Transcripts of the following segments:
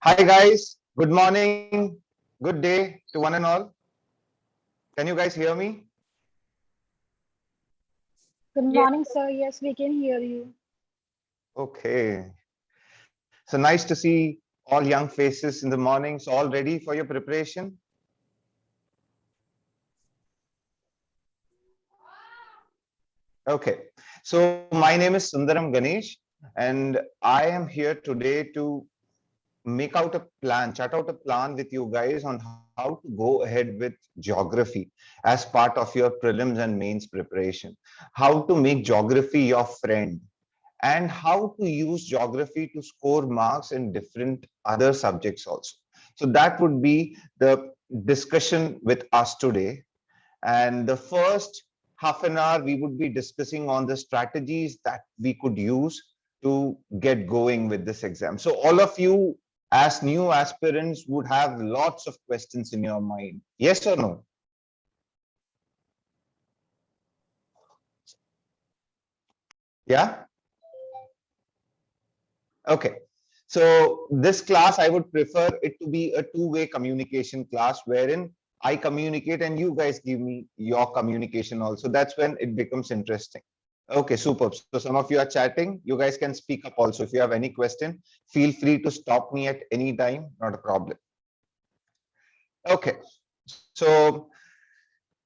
Hi guys, good morning, good day to one and all. Can you guys hear me? Good Yes, morning, sir. Yes, we can hear you. Okay. So nice to see all young faces in the morning. So all ready for your preparation? Okay. So my name is Sundaram Ganesh and I am here today to make out a plan, chart out a plan with you guys on how to go ahead with geography as part of your prelims and mains preparation. How to make geography your friend and how to use geography to score marks in different other subjects also. So that would be the discussion with us today. And the first half an hour, we would be discussing on the strategies that we could use to get going with this exam. So all of you as new aspirants would have lots of questions in your mind. Yes or no? Yeah? Okay. So this class, I would prefer it to be a two-way communication class wherein I communicate and you guys give me your communication also. That's when it becomes interesting. Okay, superb. So some of you are chatting. You guys can speak up also. If you have any question, feel free to stop me at any time. Not a problem. Okay. So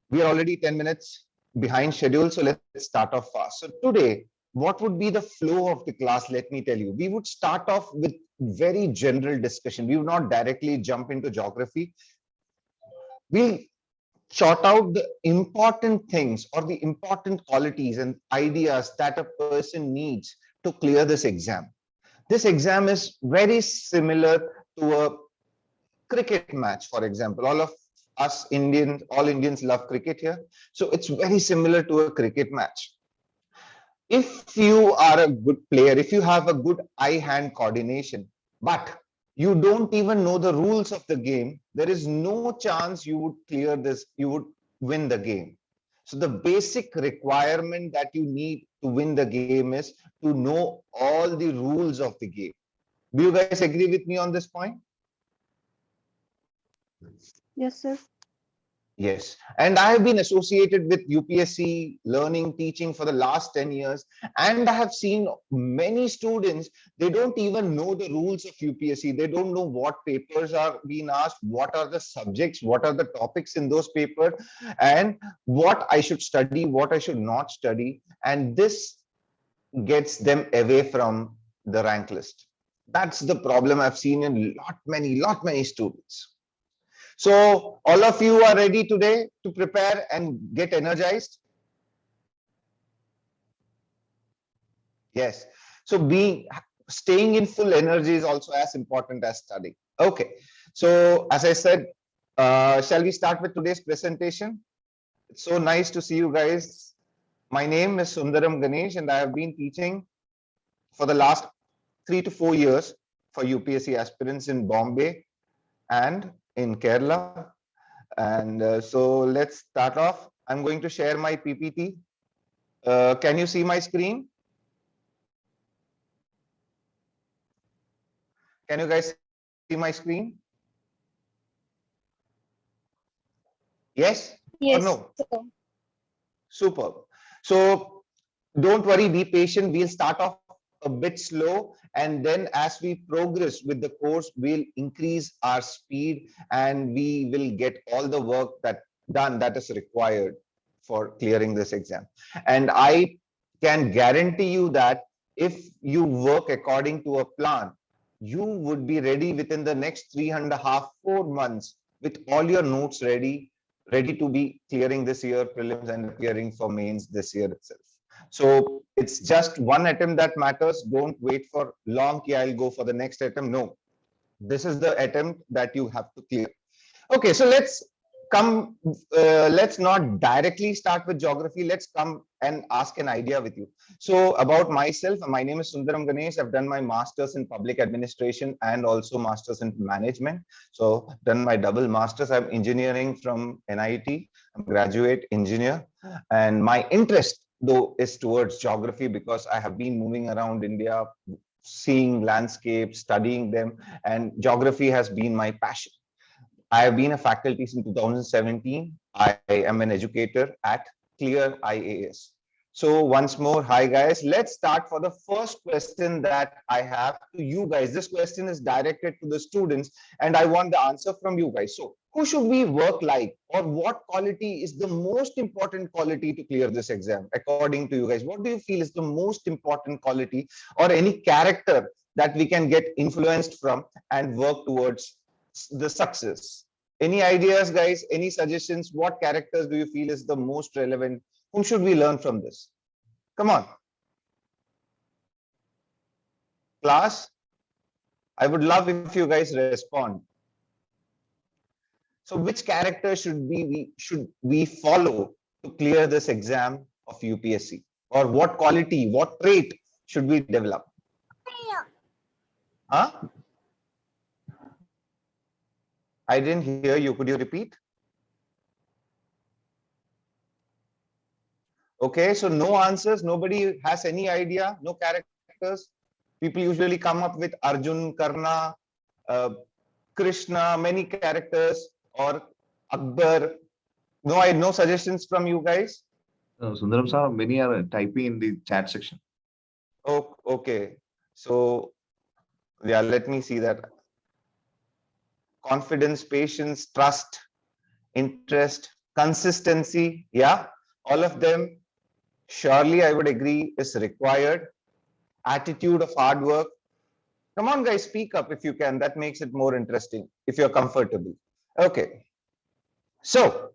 we are already 10 minutes behind schedule. So let's start off fast. So today, what would be the flow of the class? Let me tell you. We would start off with very general discussion. We would not directly jump into geography. We'll sort out the important things or the important qualities and ideas that a person needs to clear this exam. This exam is very similar to a cricket match, for example. All of us Indians, all Indians love cricket here. So it's very similar to a cricket match. If you are a good player, if you have a good eye-hand coordination, but you don't even know the rules of the game, there is no chance you would clear this, you would win the game. So the basic requirement that you need to win the game is to know all the rules of the game. Do you guys agree with me on this point? yes, sir. Yes. And I have been associated with UPSC learning, teaching for the last 10 years. And I have seen many students, they don't even know the rules of UPSC. They don't know what papers are being asked, what are the subjects, what are the topics in those papers, and what I should study, what I should not study. And this gets them away from the rank list. That's the problem I've seen in lot many students. So all of you are ready today to prepare and get energized? Yes. So staying in full energy is also as important as studying. Okay. So as I said, shall we start with today's presentation? It's so nice to see you guys. My name is Sundaram Ganesh and I have been teaching for the last 3 to 4 years for UPSC aspirants in Bombay and in Kerala. And so let's start off. I'm going to share my PPT. Can you see my screen? Can you guys see my screen? Yes or Yes, no? sir. Superb. So don't worry, be patient. We'll start off a bit slow. And then as we progress with the course, we'll increase our speed and we will get all the work that is required for clearing this exam. And I can guarantee you that if you work according to a plan, you would be ready within the next 3.5, 4 months with all your notes ready to be clearing this year prelims and appearing for mains this year itself. So it's just one attempt that matters. Don't wait for long. I'll go for the next attempt. No, this is the attempt that you have to clear. Okay, so let's not directly start with geography. Let's come and ask an idea with you. So about myself, my name is Sundaram Ganesh. I've done my master's in public administration and also master's in management. So done my double master's. I'm engineering from NIT. I'm a graduate engineer. And my interest though is towards geography because I have been moving around India seeing landscapes, studying them, and geography has been my passion. I have been a faculty since 2017. I am an educator at Clear IAS. So once more, hi guys. Let's start for the first question that I have to you guys. This question is directed to the students, and I want the answer from you guys. So who should we work like, or what quality is the most important quality to clear this exam according to you guys? What do you feel is the most important quality or any character that we can get influenced from and work towards the success? Any ideas, guys? Any suggestions? What characters do you feel is the most relevant? Whom should we learn from this? Come on, class. I would love if you guys respond. So, which character should we follow to clear this exam of UPSC? Or what quality, what trait should we develop? Huh? I didn't hear you. Could you repeat? Okay, so no answers. Nobody has any idea. No characters. People usually come up with Arjun, Karna, Krishna, many characters, or Akbar. No suggestions from you guys. Sundaram sir, many are typing in the chat section. Oh, okay. So, yeah, let me see that. Confidence, patience, trust, interest, consistency. Yeah, all of them, surely I would agree, is required. Attitude of hard work. Come on, guys, speak up if you can. That makes it more interesting if you're comfortable. Okay. So,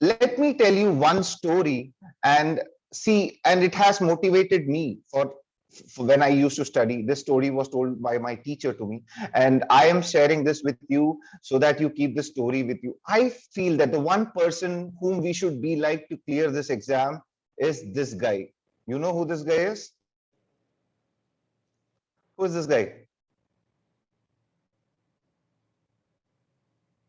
let me tell you one story and see, and it has motivated me for when I used to study. This story was told by my teacher to me, and I am sharing this with you so that you keep the story with you. I feel that the one person whom we should be like to clear this exam is this guy. You know who this guy is? Who is this guy?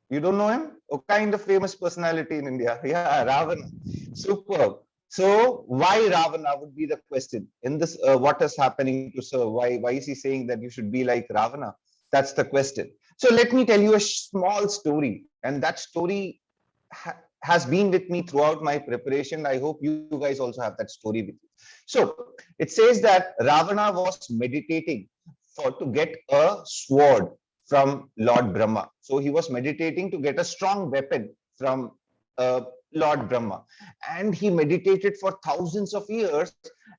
You don't know him? A kind of famous personality in India. Yeah, Ravana. Superb. So why Ravana would be the question in this? What is happening to Sir? Why is he saying that you should be like Ravana? That's the question. So let me tell you a small story, and that story has been with me throughout my preparation. I hope you guys also have that story with you. So it says that Ravana was meditating to get a sword from Lord Brahma. So he was meditating to get a strong weapon from Lord Brahma. And he meditated for thousands of years.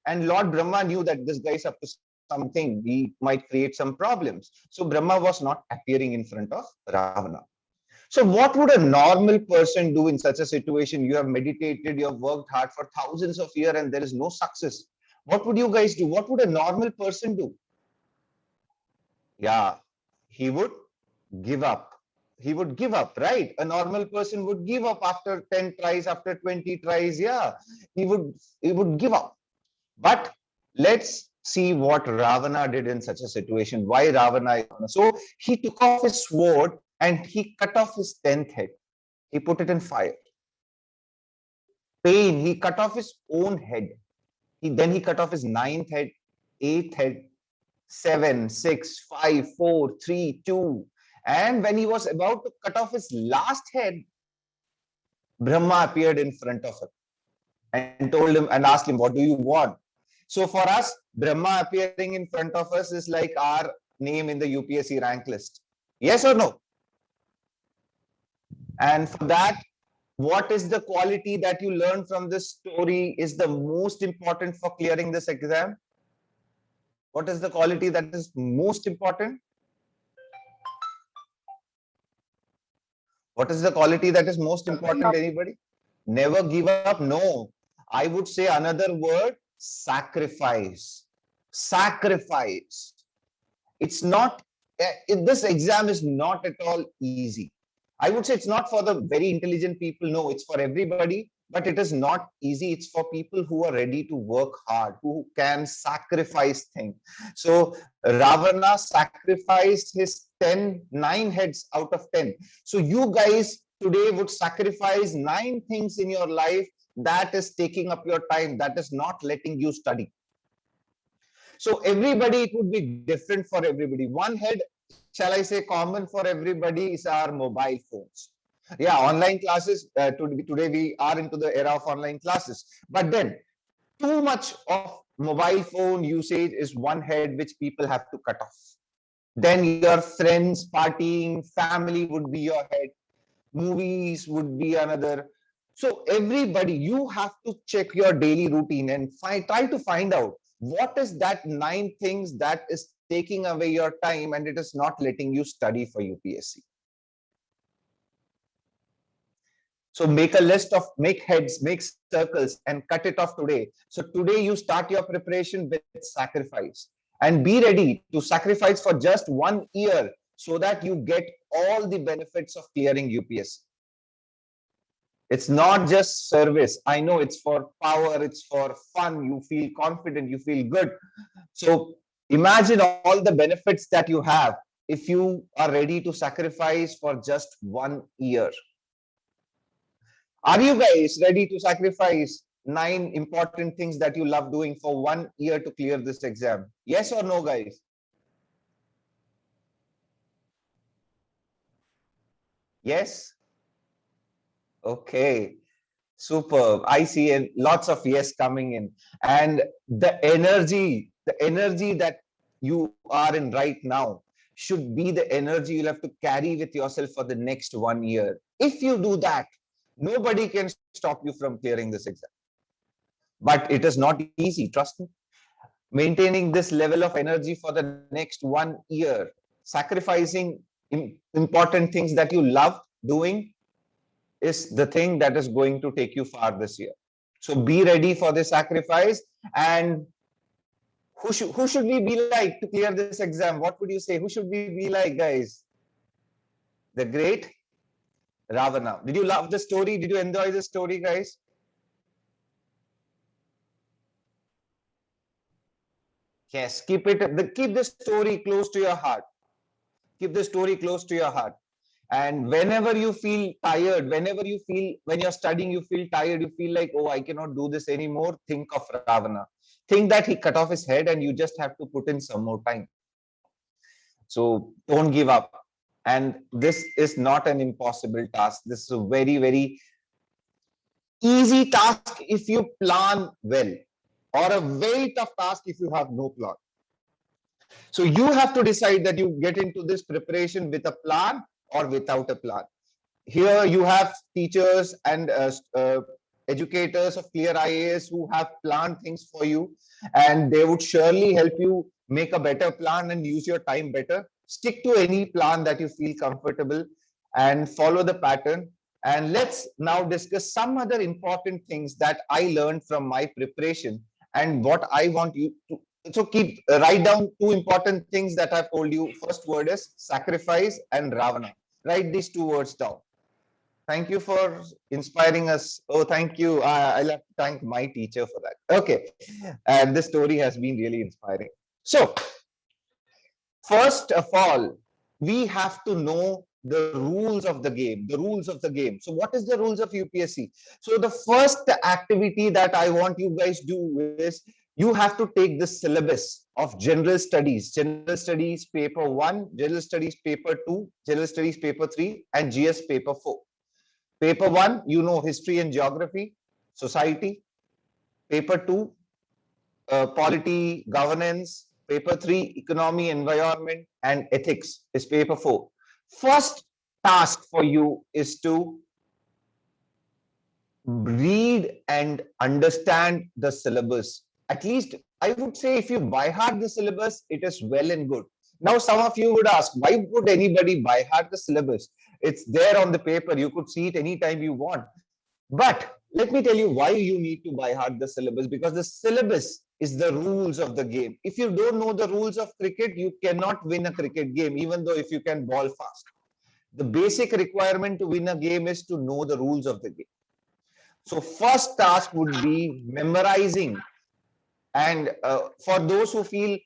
And Lord Brahma knew that this guy is up to something. He might create some problems. So Brahma was not appearing in front of Ravana. So what would a normal person do in such a situation? You have meditated, you have worked hard for thousands of years and there is no success. What would you guys do? What would a normal person do? Yeah, he would give up. He would give up, right? A normal person would give up after 10 tries, after 20 tries. Yeah, he would give up. But let's see what Ravana did in such a situation. Why Ravana? So he took off his sword and he cut off his 10th head. He put it in fire. Pain, he cut off his own head. Then he cut off his 9th head, 8th head, 7, 6, 5, 4, 3, 2. And when he was about to cut off his last head, Brahma appeared in front of him and told him and asked him, what do you want? So for us, Brahma appearing in front of us is like our name in the UPSC rank list. Yes or no? And for that, what is the quality that you learn from this story is the most important for clearing this exam? What is the quality that is most important? What is the quality that is most important, anybody? Never give up. No, I would say another word, sacrifice. Sacrifice. It's not, this exam is not at all easy. I would say it's not for the very intelligent people. No, it's for everybody, but it is not easy. It's for people who are ready to work hard, who can sacrifice things. So Ravana sacrificed his 9 heads out of 10. So you guys today would sacrifice 9 things in your life that is taking up your time, that is not letting you study. So everybody, it would be different for everybody. One head, shall I say, common for everybody is our mobile phones. Yeah, online classes, today we are into the era of online classes. But then too much of mobile phone usage is one head which people have to cut off. Then your friends, partying, family would be your head. Movies would be another. So everybody, you have to check your daily routine and try to find out what is that 9 things that is taking away your time and it is not letting you study for UPSC. So make a list of, make heads, make circles and cut it off today. So today you start your preparation with sacrifice and be ready to sacrifice for just 1 year so that you get all the benefits of clearing UPSC. It's not just service. I know it's for power, it's for fun. You feel confident, you feel good. So imagine all the benefits that you have if you are ready to sacrifice for just 1 year. Are you guys ready to sacrifice 9 important things that you love doing for 1 year to clear this exam? Yes or no, guys? Yes? Okay. Superb. I see lots of yes coming in. And the energy that you are in right now should be the energy you'll have to carry with yourself for the next 1 year. If you do that, nobody can stop you from clearing this exam. But it is not easy, trust me. Maintaining this level of energy for the next 1 year, sacrificing important things that you love doing is the thing that is going to take you far this year. So be ready for this sacrifice. And who should we be like to clear this exam? What would you say? Who should we be like, guys? The great Ravana. Did you love the story? Did you enjoy the story, guys? Yes, keep the story close to your heart. Keep the story close to your heart. And whenever you feel tired, when you're studying, you feel tired, you feel like, oh, I cannot do this anymore, think of Ravana. Think that he cut off his head and you just have to put in some more time. So don't give up. And this is not an impossible task. This is a very, very easy task if you plan well, or a very tough task if you have no plan. So you have to decide that you get into this preparation with a plan or without a plan. Here you have teachers and educators of Clear IAS who have planned things for you, and they would surely help you make a better plan and use your time better. Stick to any plan that you feel comfortable and follow the pattern. And let's now discuss some other important things that I learned from my preparation and what I want you to. So write down 2 important things that I've told you. First word is sacrifice and Ravana. Write these 2 words down. Thank you for inspiring us. Oh, thank you. I'll have to thank my teacher for that. Okay. And this story has been really inspiring. So, first of all, we have to know the rules of the game, So what is the rules of UPSC? So the first activity that I want you guys to do is you have to take the syllabus of general studies paper 1, general studies paper 2, general studies paper 3, and GS paper 4. Paper 1, you know, history and geography, society. Paper 2, polity, governance. Paper 3, economy, environment, and ethics is paper 4. First task for you is to read and understand the syllabus. At least I would say if you by heart the syllabus, it is well and good. Now, some of you would ask, why would anybody by heart the syllabus? It's there on the paper. You could see it anytime you want. But let me tell you why you need to by heart the syllabus, because the syllabus is the rules of the game. If you don't know the rules of cricket, you cannot win a cricket game, even though if you can ball fast. The basic requirement to win a game is to know the rules of the game. So first task would be memorizing. And for those who feel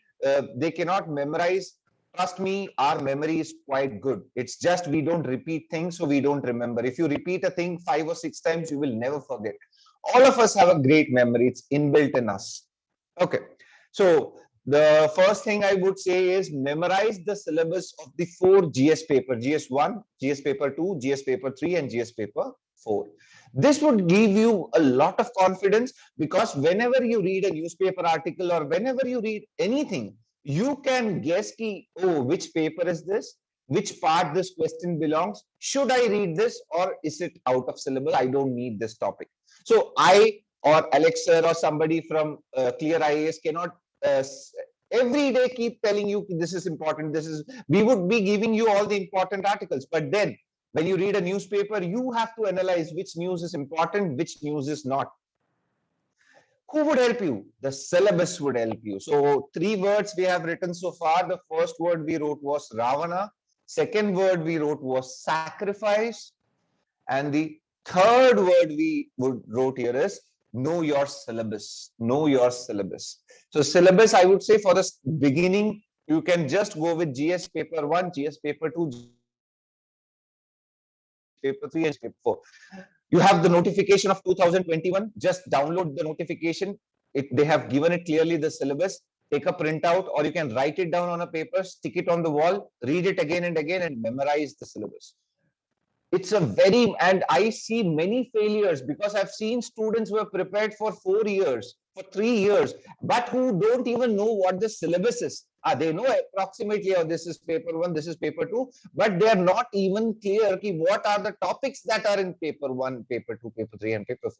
they cannot memorize, trust me, our memory is quite good. It's just we don't repeat things, so we don't remember. If you repeat a thing 5 or 6 times, you will never forget. All of us have a great memory. It's inbuilt in us. Okay. So The first thing I would say is memorize the syllabus of the 4 GS paper, GS1, GS paper 2, GS paper 3, and GS paper 4. This would give you a lot of confidence, because whenever you read a newspaper article or whenever you read anything, you can guess ki, oh, which paper is this? Which part this question belongs? Should I read this, or is it out of syllabus? I don't need this topic. So I or Alex sir or somebody from Clear IAS cannot every day keep telling you this is important, this is, we would be giving you all the important articles, but then when you read a newspaper, you have to analyze which news is important, which news is not. Who would help you? The syllabus would help you. So 3 words we have written so far. The first word we wrote was Ravana. Second word we wrote was sacrifice. And the third word we wrote here is know your syllabus. Know your syllabus. So syllabus, I would say for the beginning, you can just go with GS paper 1, GS paper 2, paper 3, and paper 4. You have the notification of 2021. Just download the notification. They have given it clearly, the syllabus. Take a printout, or you can write it down on a paper, stick it on the wall, read it again and again, and memorize the syllabus. It's a very, and I see many failures, because I've seen students who have prepared for 4 years, for 3 years, but who don't even know what the syllabus is. They know approximately, oh, this is paper 1, this is paper 2, but they are not even clear what are the topics that are in paper 1, paper 2, paper 3, and paper 4.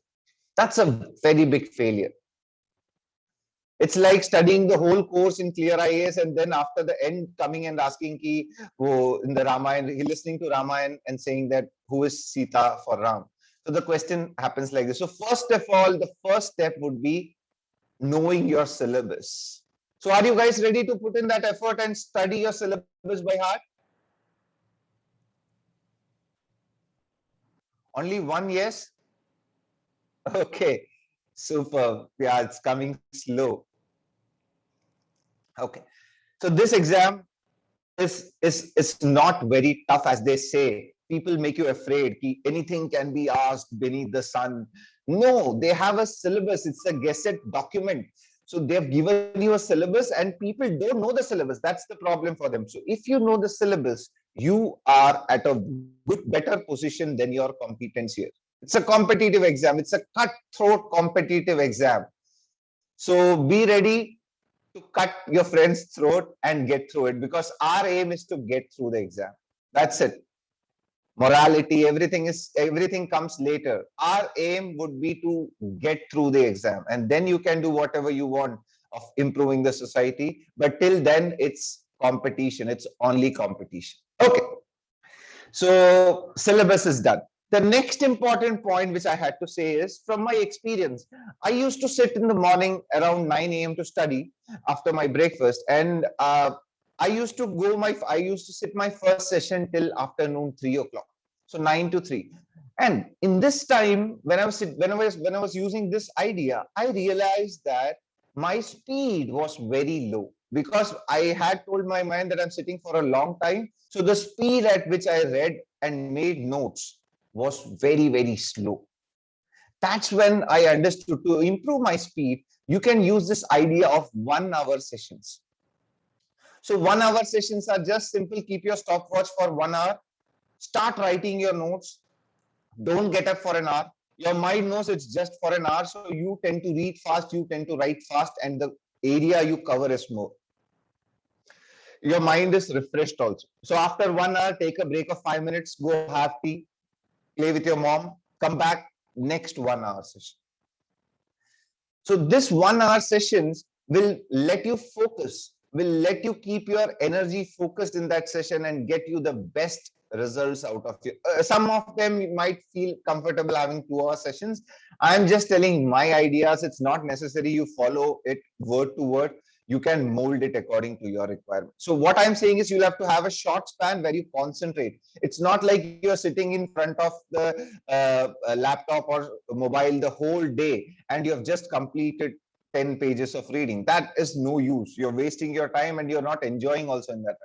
That's a very big failure. It's like studying the whole course in Clear IAS, and then after the end coming and asking ki, oh, in the Ramayana, he listening to Ramayana and saying that who is Sita for Ram. So the question happens like this. So first of all, the first step would be knowing your syllabus. So are you guys ready to put in that effort and study your syllabus by heart? Only one yes? Okay, super. Yeah, it's coming slow. Okay, so this exam is not very tough as they say. People make you afraid. Anything can be asked beneath the sun. No, they have a syllabus. It's a Gazette document. So they've given you a syllabus, and people don't know the syllabus. That's the problem for them. So if you know the syllabus, you are at a better position than your competence here. It's a competitive exam. It's a cutthroat competitive exam. So be ready to cut your friend's throat and get through it, because our aim is to get through the exam. That's it. Morality, everything comes later. Our aim would be to get through the exam, and then you can do whatever you want of improving the society. But till then, it's competition. It's only competition. Okay. So syllabus is done. The next important point which I had to say is, from my experience, I used to sit in the morning around 9 a.m. to study after my breakfast, and I used to sit my first session till afternoon 3 o'clock. So 9 to 3. And in this time, when I was using this idea, I realized that my speed was very low, because I had told my mind that I'm sitting for a long time. So the speed at which I read and made notes was very, very slow. That's when I understood, to improve my speed, you can use this idea of 1 hour sessions. So 1 hour sessions are just simple. Keep your stopwatch for 1 hour. Start writing your notes. Don't get up for an hour. Your mind knows it's just for an hour. So you tend to read fast, you tend to write fast, and the area you cover is more. Your mind is refreshed also. So after 1 hour, take a break of 5 minutes, go have tea, play with your mom, come back, next 1 hour session. So this 1 hour sessions will let you focus, will let you keep your energy focused in that session and get you the best results out of it. Some of them might feel comfortable having 2 hour sessions. I'm just telling my ideas. It's not necessary you follow it word to word. You can mold it according to your requirement. So what I'm saying is, you'll have to have a short span where you concentrate. It's not like you're sitting in front of the laptop or mobile the whole day and you have just completed 10 pages of reading. That is no use. You're wasting your time and you're not enjoying also in that.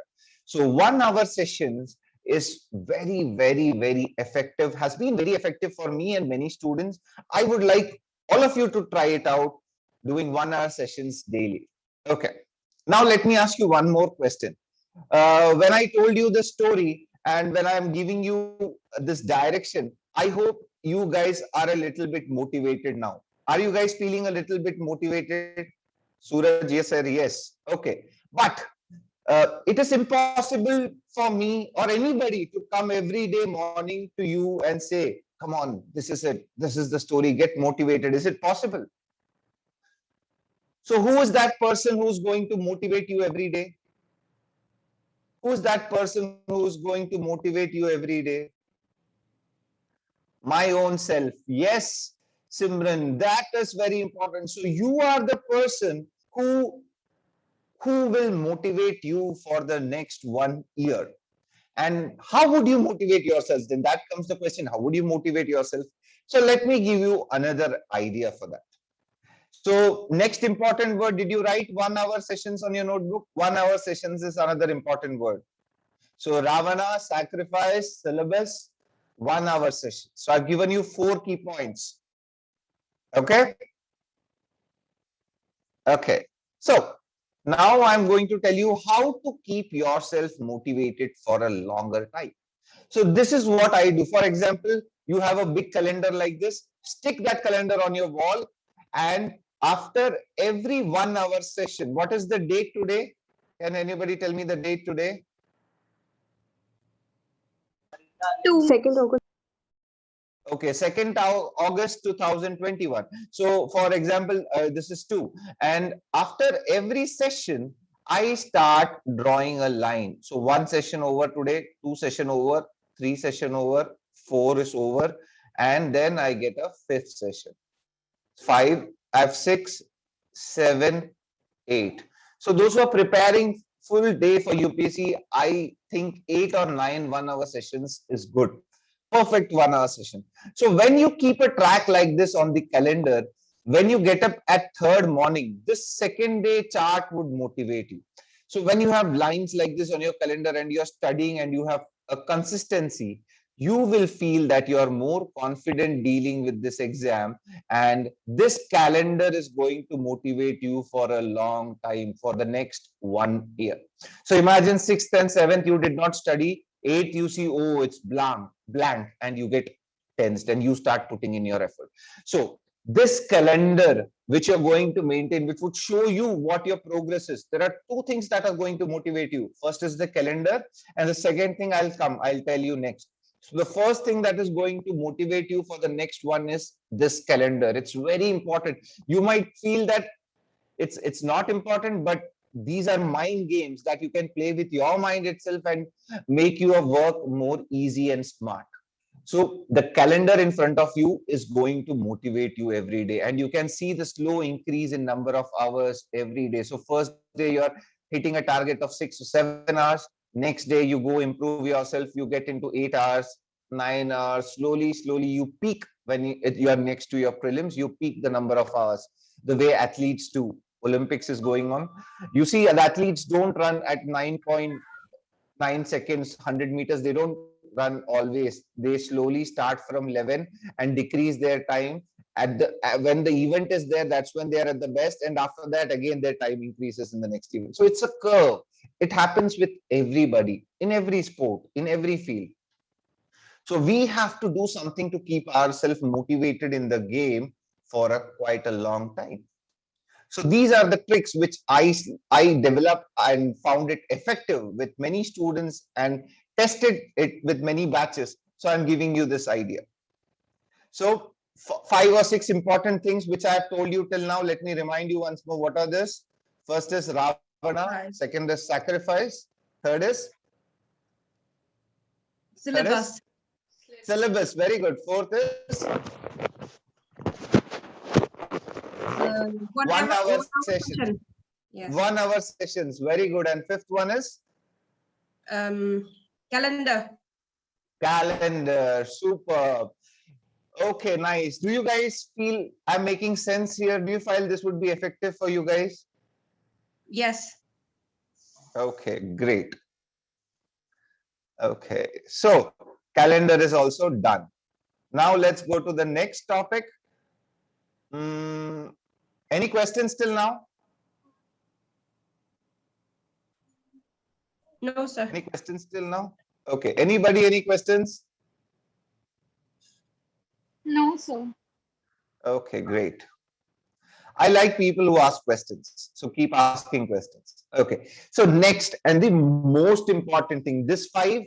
So 1 hour sessions is very, very, very effective, has been very effective for me and many students. I would like all of you to try it out, doing 1 hour sessions daily. Okay. Now, let me ask you one more question. When I told you the story and when I'm giving you this direction, I hope you guys are a little bit motivated now. Are you guys feeling a little bit motivated? Suraj, yes, sir, yes. Okay. But it is impossible for me or anybody to come every day morning to you and say, come on, this is it. This is the story. Get motivated. Is it possible? So who is that person who's going to motivate you every day? Who's that person who's going to motivate you every day? My own self. Yes, Simran, that is very important. So you are the person who will motivate you for the next 1 year. And how would you motivate yourself? Then that comes the question, how would you motivate yourself? So let me give you another idea for that. So next important word, did you write 1 hour sessions on your notebook? 1 hour sessions is another important word. So Ravana, sacrifice, syllabus, 1 hour session. So I've given you 4 key points. Okay. Okay. So now I'm going to tell you how to keep yourself motivated for a longer time. So this is what I do. For example, you have a big calendar like this, stick that calendar on your wall, and after every 1 hour session, what is the date today? Can anybody tell me the date today? 2nd August. Okay, 2nd August 2021. So for example, this is 2. And after every session, I start drawing a line. So 1 session over today, 2 session over, 3 session over, 4 is over. And then I get a 5th session. 5, I have 6, 7, 8. So those who are preparing full day for UPSC, I think 8 or 9 1 hour sessions is good. Perfect 1 hour session. So when you keep a track like this on the calendar, when you get up at 3rd morning, this second day chart would motivate you. So when you have lines like this on your calendar and you're studying and you have a consistency, you will feel that you are more confident dealing with this exam, and this calendar is going to motivate you for a long time, for the next 1 year. So imagine 6th and 7th you did not study, 8th you see, oh, it's blank, and you get tensed and you start putting in your effort. So this calendar which you're going to maintain, which would show you what your progress is, there are 2 things that are going to motivate you. First is the calendar, and the second thing I'll tell you next. So the first thing that is going to motivate you for the next one is this calendar. It's very important. You might feel that it's not important, but these are mind games that you can play with your mind itself and make your work more easy and smart. So the calendar in front of you is going to motivate you every day, and you can see the slow increase in number of hours every day. So first day you're hitting a target of 6 to 7 hours. Next day you go improve yourself, you get into 8 hours, 9 hours. Slowly you peak when you are next to your prelims. You peak the number of hours the way athletes do. Olympics is going on. You see, the athletes don't run at 9.9 seconds, 100 meters. They don't run always. They slowly start from 11 and decrease their time. When the event is there, that's when they are at the best. And after that, again, their time increases in the next event. So it's a curve. It happens with everybody, in every sport, in every field. So we have to do something to keep ourselves motivated in the game for quite a long time. So these are the tricks which I developed and found it effective with many students and tested it with many batches. So I'm giving you this idea. So 5 or 6 important things which I have told you till now. Let me remind you once more. What are this? First is Ravana. Second is sacrifice. Third is syllabus. Syllabus. Very good. Fourth is 1 hour session. Yes. 1 hour sessions. Very good. And fifth one is Calendar. Calendar. Superb. Okay, nice. Do you guys feel I'm making sense here? Do you feel this would be effective for you guys? Yes. Okay, great. Okay, so calendar is also done. Now let's go to the next topic. Any questions till now? No, sir. Any questions till now? Okay. Anybody, any questions? No, sir. Okay, great. I like people who ask questions. So keep asking questions. Okay. So next, and the most important thing, these 5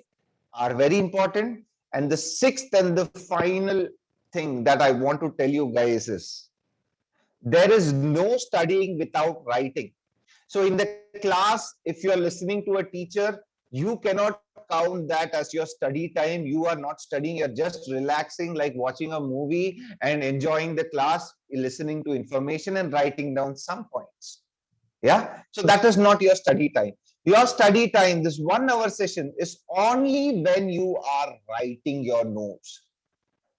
are very important. And the 6th and the final thing that I want to tell you guys is there is no studying without writing. So in the class, if you are listening to a teacher, you cannot count that as your study time. You are not studying, you're just relaxing, like watching a movie and enjoying the class, listening to information and writing down some points. Yeah. So that is not your study time. Your study time, this 1 hour session, is only when you are writing your notes.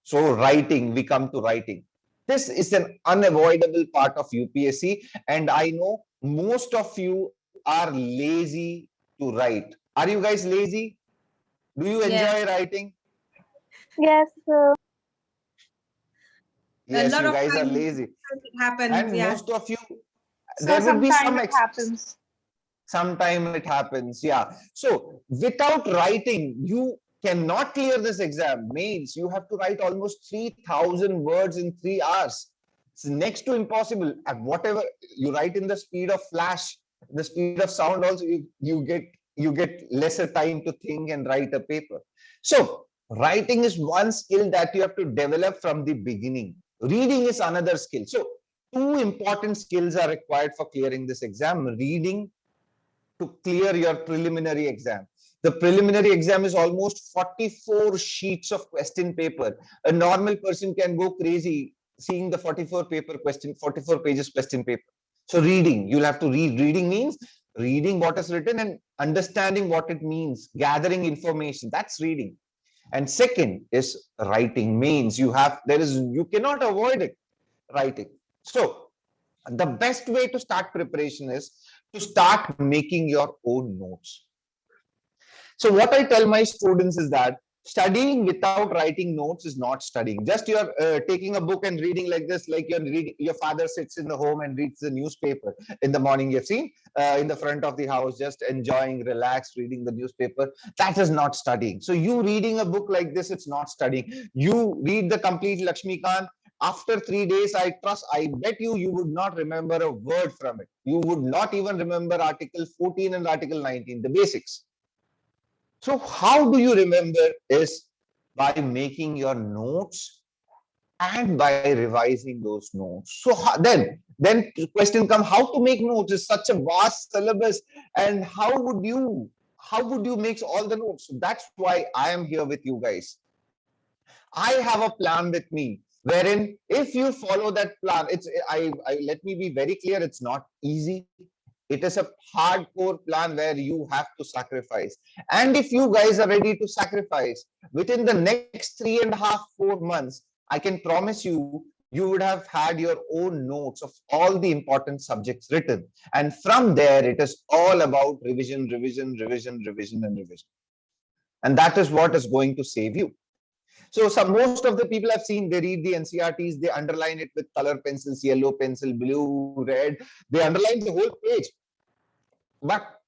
So writing, we come to writing. This is an unavoidable part of UPSC, and I know most of you are lazy to write. Are you guys lazy? Do you enjoy Yes. writing? Yes, sir. Yes, lot you of guys are times lazy. it happens. And Yeah. most of you, So there will be some sometimes it happens. sometime it happens. Yeah. So without writing, you cannot clear this exam. Mains, you have to write almost 3,000 words in 3 hours. It's next to impossible. At whatever you write in the speed of flash, the speed of sound also, you get lesser time to think and write a paper. So writing is one skill that you have to develop from the beginning. Reading is another skill. So 2 important skills are required for clearing this exam. Reading to clear your preliminary exam. The preliminary exam is almost 44 sheets of question paper. A normal person can go crazy seeing the 44 pages question paper. So reading, you'll have to read. Reading means reading what is written and understanding what it means, gathering information. That's reading. And second is writing. Means you cannot avoid it, writing. So the best way to start preparation is to start making your own notes. So what I tell my students is that studying without writing notes is not studying. Just you're taking a book and reading like this, like you're reading, your father sits in the home and reads the newspaper in the morning. You've seen in the front of the house, just enjoying, relaxed, reading the newspaper. That is not studying. So you reading a book like this, it's not studying. You read the complete Lakshmikant. After 3 days, I bet you would not remember a word from it. You would not even remember Article 14 and Article 19, the basics. So how do you remember is by making your notes and by revising those notes. So then the question comes, how to make notes is such a vast syllabus, and how would you make all the notes? So that's why I am here with you guys. I have a plan with me, wherein if you follow that plan, let me be very clear, it's not easy. It is a hardcore plan where you have to sacrifice. And if you guys are ready to sacrifice, within the next 3.5, 4 months, I can promise you, you would have had your own notes of all the important subjects written. And from there, it is all about revision, revision, revision, revision, and revision. And that is what is going to save you. So most of the people I've seen, they read the NCERTs, they underline it with color pencils, yellow pencil, blue, red. They underline the whole page. But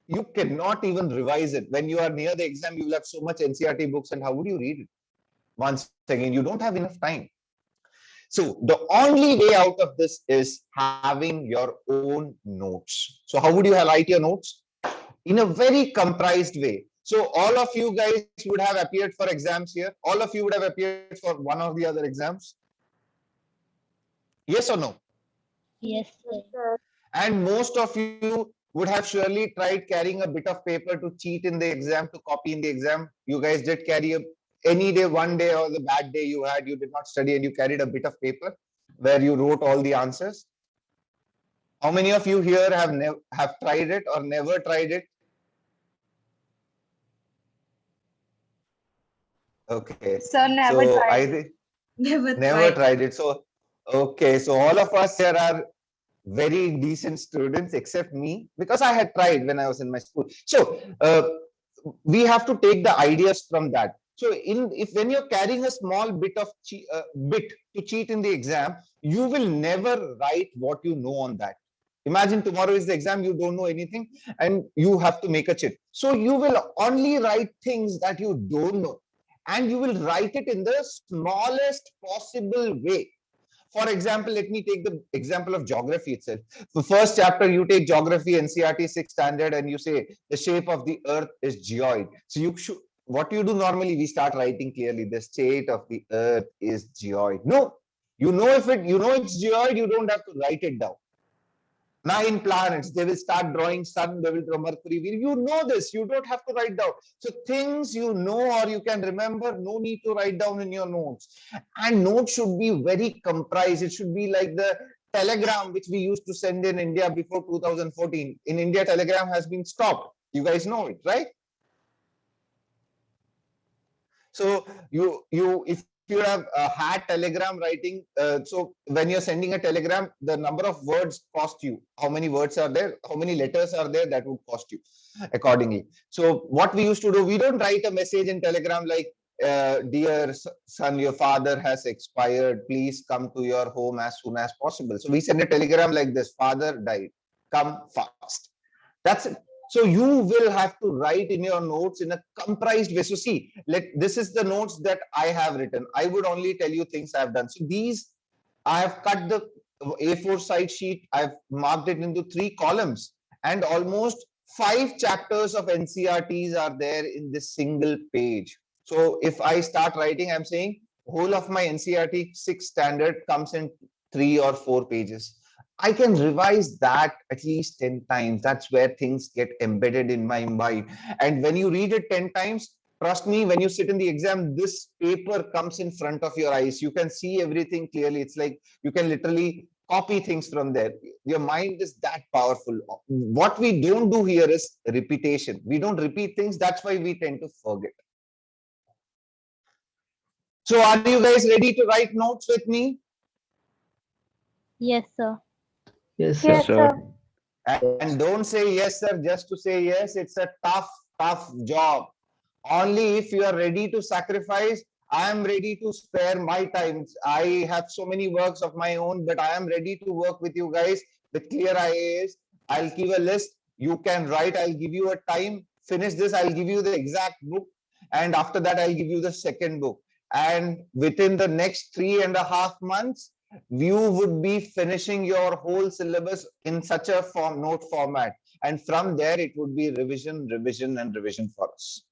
you cannot even revise it. When you are near the exam, you will have so much NCERT books, and how would you read it? Once again, you don't have enough time. So the only way out of this is having your own notes. So how would you write your notes? In a very comprised way. So all of you guys would have appeared for exams here. All of you would have appeared for one of the other exams. Yes or no? Yes, sir. And most of you would have surely tried carrying a bit of paper to cheat in the exam, to copy in the exam. You guys did carry any day, one day or the bad day you had, you did not study and you carried a bit of paper where you wrote all the answers. How many of you here have tried it or never tried it? Okay. Sir, never so tried I it. think Never tried it. So okay, so all of us here are very decent students except me, because I had tried when I was in my school. So we have to take the ideas from that. So when you're carrying a small bit of bit to cheat in the exam, you will never write what you know on that. Imagine tomorrow is the exam, you don't know anything and you have to make a chit. So you will only write things that you don't know and you will write it in the smallest possible way. For example, let me take the example of geography itself. The first chapter, you take geography, NCERT 6th standard, and you say the shape of the earth is geoid. So you should, what you do normally, we start writing clearly, the state of the earth is geoid. No, you know if it, you know it's geoid, you don't have to write it down. 9 planets, they will start drawing sun, they will draw Mercury. You know this, you don't have to write down. So things you know or you can remember, no need to write down in your notes. And notes should be very comprised. It should be like the telegram which we used to send in India before 2014. In India, telegram has been stopped. You guys know it, right? So if you have had telegram writing, so when you're sending a telegram, the number of words cost you. How many words are there? How many letters are there? That would cost you accordingly. So what we used to do, we don't write a message in telegram like, dear son, your father has expired. Please come to your home as soon as possible. So we send a telegram like this: father died. Come fast. That's it. So you will have to write in your notes in a comprised way. So see, this is the notes that I have written. I would only tell you things I've done. So these, I have cut the A4 side sheet. I've marked it into 3 columns and almost 5 chapters of NCERTs are there in this single page. So if I start writing, I'm saying whole of my NCERT 6th standard comes in 3 or 4 pages. I can revise that at least 10 times. That's where things get embedded in my mind. And when you read it 10 times, trust me, when you sit in the exam, this paper comes in front of your eyes. You can see everything clearly. It's like you can literally copy things from there. Your mind is that powerful. What we don't do here is repetition. We don't repeat things. That's why we tend to forget. So are you guys ready to write notes with me? Yes, sir. Yes, Yes, sir. sir. And don't say yes, sir, just to say yes. It's a tough job. Only if you are ready to sacrifice. I am ready to spare my time. I have so many works of my own, but I am ready to work with you guys with clear IAS. I'll give a list. You can write. I'll give you a time. Finish this. I'll give you the exact book. And after that, I'll give you the second book. And within the next 3.5 months, you would be finishing your whole syllabus in such a note format. And from there, it would be revision, revision, and revision for us.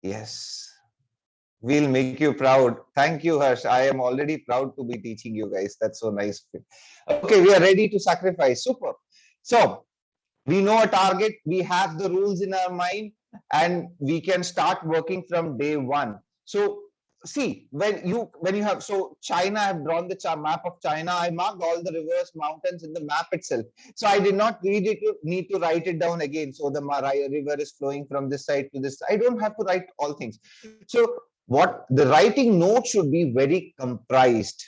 Yes. We'll make you proud. Thank you, Harsh. I am already proud to be teaching you guys. That's so nice. Okay, we are ready to sacrifice. Super. So we know a target. We have the rules in our mind and we can start working from day 1. So see, when you have, so China, I've drawn the map of China. I marked all the rivers, mountains in the map itself. So I did not need to write it down again. So the river is flowing from this side to this. I don't have to write all things. So what the writing note should be very comprised.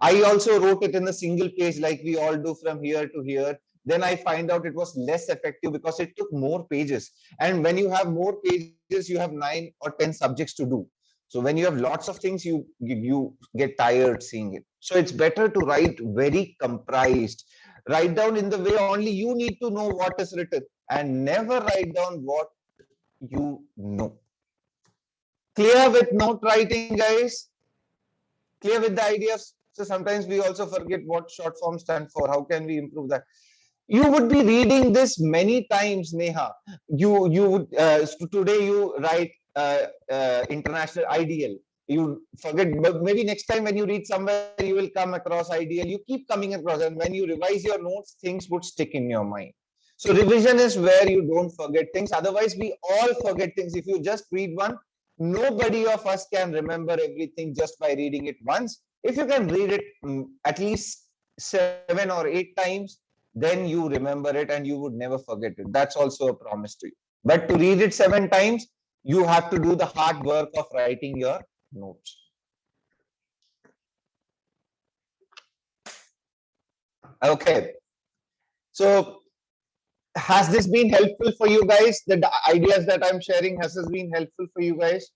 I also wrote it in a single page like we all do from here to here. Then I find out it was less effective because it took more pages. And when you have more pages, you have 9 or 10 subjects to do. So when you have lots of things, you get tired seeing it. So it's better to write very comprised. Write down in the way only you need to know what is written and never write down what you know. Clear with note writing, guys? Clear with the ideas? So sometimes we also forget what short form stand for. How can we improve that? You would be reading this many times, Neha. You would today you write international ideal. You forget, but maybe next time when you read somewhere, you will come across ideal. You keep coming across, and when you revise your notes, things would stick in your mind. So revision is where you don't forget things. Otherwise, we all forget things. If you just read one, nobody of us can remember everything just by reading it once. If you can read it at least 7 or 8 times, then you remember it and you would never forget it. That's also a promise to you. But to read it 7 times, you have to do the hard work of writing your notes. Okay. So has this been helpful for you guys? The ideas that I'm sharing, has this been helpful for you guys?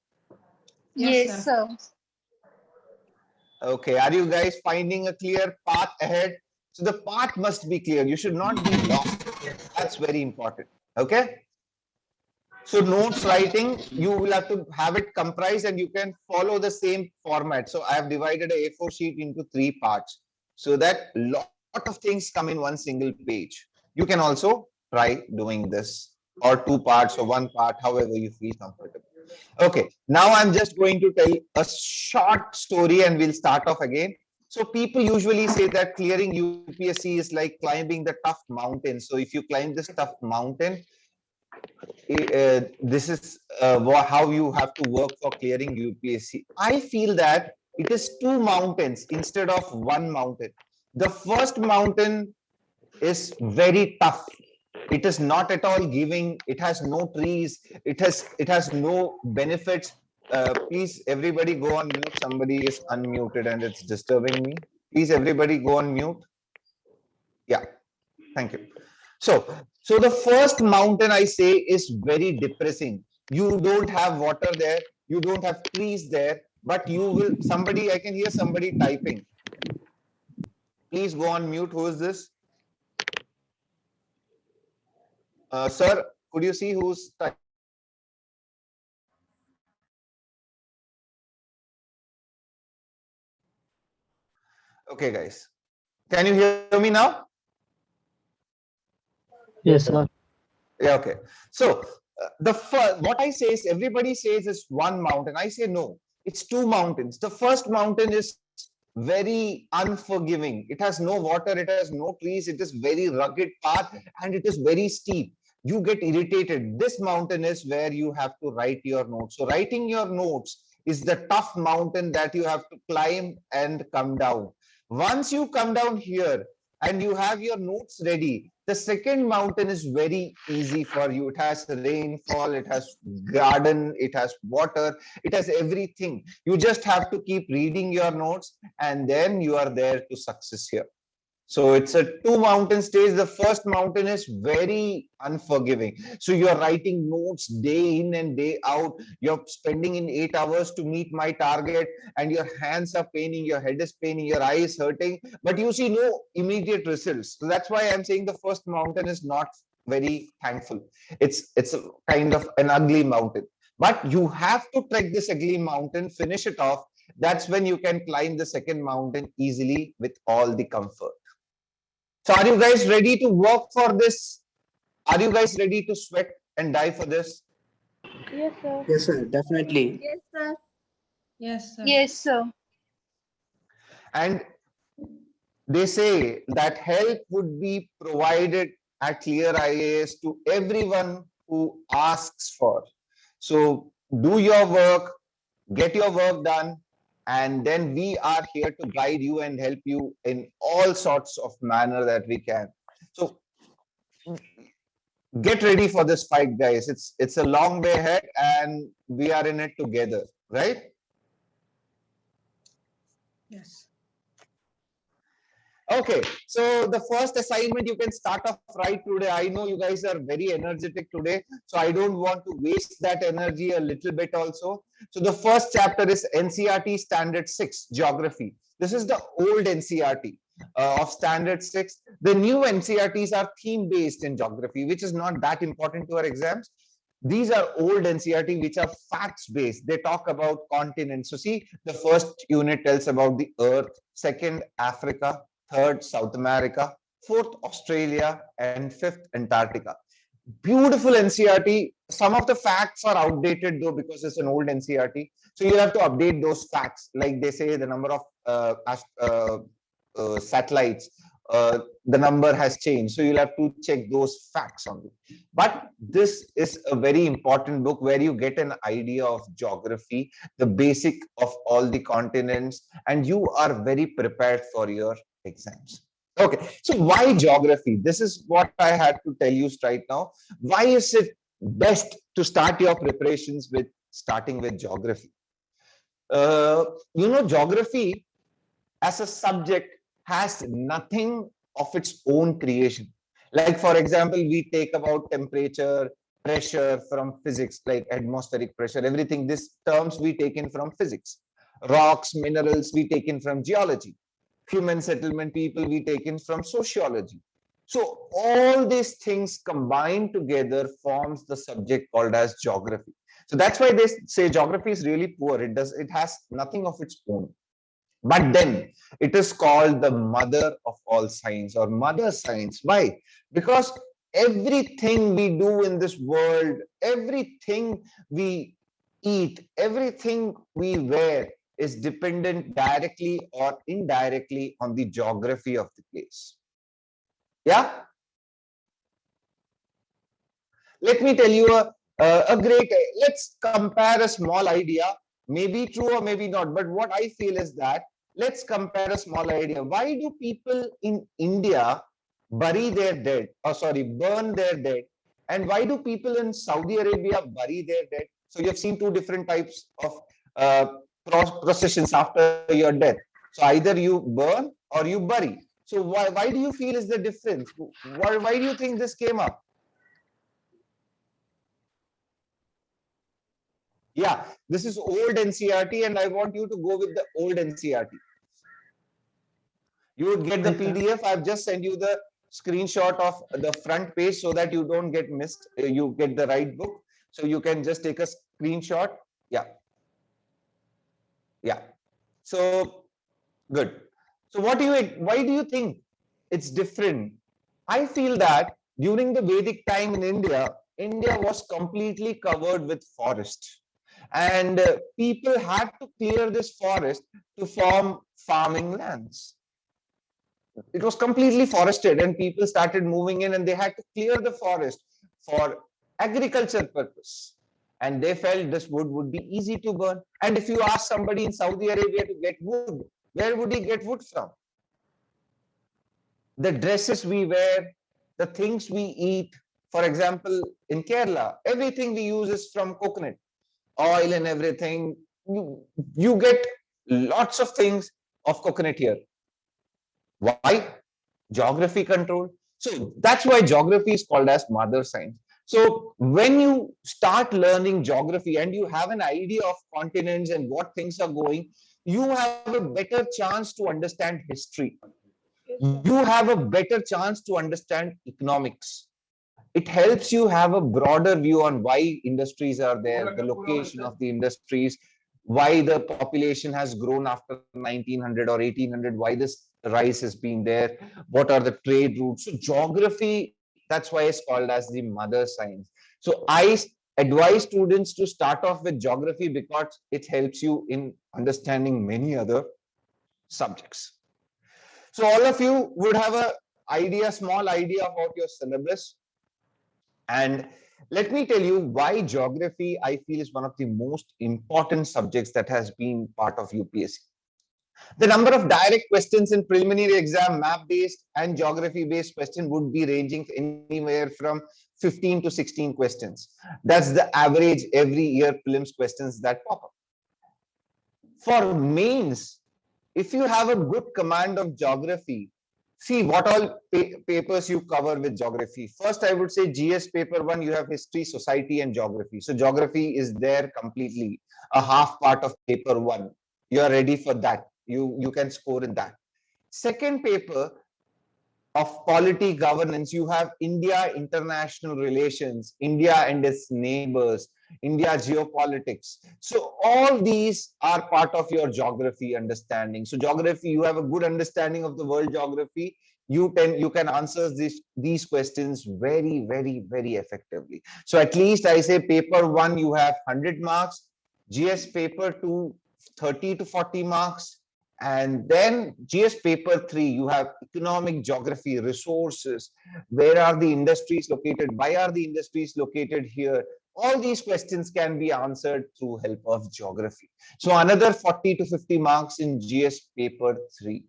Yes, sir. sir. Okay. Are you guys finding a clear path ahead? So the path must be clear. You should not be lost. That's very important. Okay. So notes writing, you will have to have it comprised and you can follow the same format. So I have divided a A4 sheet into 3 parts so that lot of things come in one single page. You can also try doing this, or 2 parts or 1 part, however you feel comfortable. Okay, now I'm just going to tell a short story and we'll start off again. So people usually say that clearing UPSC is like climbing the tough mountain. So if you climb this tough mountain, this is how you have to work for clearing UPSC. I feel that it is 2 mountains instead of 1 mountain. The first mountain is very tough. It is not at all giving. It has no trees. It has no benefits. Please, everybody go on mute. Somebody is unmuted and it's disturbing me. Please, everybody go on mute. Yeah, thank you. So the first mountain I say is very depressing. You don't have water there. You don't have trees there, but you will, somebody, I can hear somebody typing. Please go on mute. Who is this? Sir, could you see who's typing? Okay, guys. Can you hear me now? Yes, sir. Yeah, okay. So what I say is, everybody says it's 1 mountain. I say no, it's 2 mountains. The first mountain is very unforgiving. It has no water, it has no trees, it is very rugged path, and it is very steep. You get irritated. This mountain is where you have to write your notes. So writing your notes is the tough mountain that you have to climb and come down. Once you come down here and you have your notes ready, the second mountain is very easy for you. It has rainfall, it has garden, it has water, it has everything. You just have to keep reading your notes and then you are there to success here. So it's a 2 mountain stage. The first mountain is very unforgiving. So you're writing notes day in and day out. You're spending in 8 hours to meet my target and your hands are paining, your head is paining, your eye is hurting, but you see no immediate results. So that's why I'm saying the first mountain is not very thankful. It's a kind of an ugly mountain, but you have to trek this ugly mountain, finish it off. That's when you can climb the second mountain easily with all the comfort. So are you guys ready to work for this? Are you guys ready to sweat and die for this? Yes, sir. Yes, sir. Definitely. Yes, sir. Yes, sir. Yes, sir. And they say that help would be provided at Clear IAS to everyone who asks for. So do your work, get your work done, and then we are here to guide you and help you in all sorts of manner that we can. So get ready for this fight, guys. It's a long way ahead and we are in it together, right? Yes. Okay, so the first assignment you can start off right today. I know you guys are very energetic today, so I don't want to waste that energy a little bit also. So the first chapter is NCERT Standard 6, Geography. This is the old NCERT of Standard 6. The new NCERTs are theme-based in geography, which is not that important to our exams. These are old NCERT, which are facts-based. They talk about continents. So see, the first unit tells about the Earth, second, Africa, third, South America, fourth, Australia, and fifth, Antarctica. Beautiful NCERT. Some of the facts are outdated though, because it's an old NCERT. So you have to update those facts. Like they say the number of satellites, the number has changed. So you'll have to check those facts only. But this is a very important book where you get an idea of geography, the basic of all the continents, and you are very prepared for your exams. Okay, so why geography? This is what I had to tell you right now. Why is it best to start your preparations with starting with geography? Geography as a subject has nothing of its own creation. Like, for example, we take about temperature, pressure from physics, like atmospheric pressure, everything. These terms we taken from physics. Rocks, minerals, we taken from geology. human settlement people we taken from sociology. So all these things combined together forms the subject called as geography. So that's why they say geography is really poor. It has nothing of its own. But then it is called the mother of all science or mother science. Why? Because everything we do in this world, everything we eat, everything we wear is dependent directly or indirectly on the geography of the place. Yeah? Let me tell you let's compare a small idea, maybe true or maybe not, but what I feel is that let's compare a small idea. Why do people in India bury their dead, or sorry, burn their dead? And why do people in Saudi Arabia bury their dead? So you have seen two different types of processions after your death. So either you burn or you bury. So why do you feel is the difference? Why do you think this came up? Yeah, this is old NCERT and I want you to go with the old NCERT. You would get the PDF. I've just sent you the screenshot of the front page so that you don't get missed. You get the right book. So you can just take a screenshot. Yeah. Yeah. So good. So why do you think it's different? I feel that during the Vedic time in India was completely covered with forest. And people had to clear this forest to form farming lands. It was completely forested and people started moving in and they had to clear the forest for agriculture purpose. And they felt this wood would be easy to burn. And if you ask somebody in Saudi Arabia to get wood, where would he get wood from? The dresses we wear, the things we eat. For example, in Kerala, everything we use is from coconut. Oil and everything. You get lots of things of coconut here. Why? Geography control. So that's why geography is called as mother science. So when you start learning geography and you have an idea of continents and what things are going, you have a better chance to understand history. You have a better chance to understand economics. It helps you have a broader view on why industries are there, the location of the industries, why the population has grown after 1900 or 1800, why this rise has been there, what are the trade routes. So geography, that's why it's called as the mother science. So I advise students to start off with geography because it helps you in understanding many other subjects. So all of you would have a small idea about your syllabus. And let me tell you why geography, I feel, is one of the most important subjects that has been part of UPSC. The number of direct questions in preliminary exam, map-based and geography-based question would be ranging anywhere from 15 to 16 questions. That's the average every year prelims questions that pop up. For mains, if you have a good command of geography, see what all papers you cover with geography. First, I would say GS paper 1, you have history, society, and geography. So geography is there completely, a half part of paper 1. You are ready for that. You can score in that. Second paper of polity governance, you have India, international relations, India and its neighbors, India geopolitics. So all these are part of your geography understanding. So geography, you have a good understanding of the world geography. You can answer these questions very, very, very effectively. So at least I say paper 1, you have 100 marks, GS paper 2, 30 to 40 marks. And then GS paper 3, you have economic geography, resources, where are the industries located, why are the industries located here? All these questions can be answered through help of geography. So another 40 to 50 marks in GS paper 3.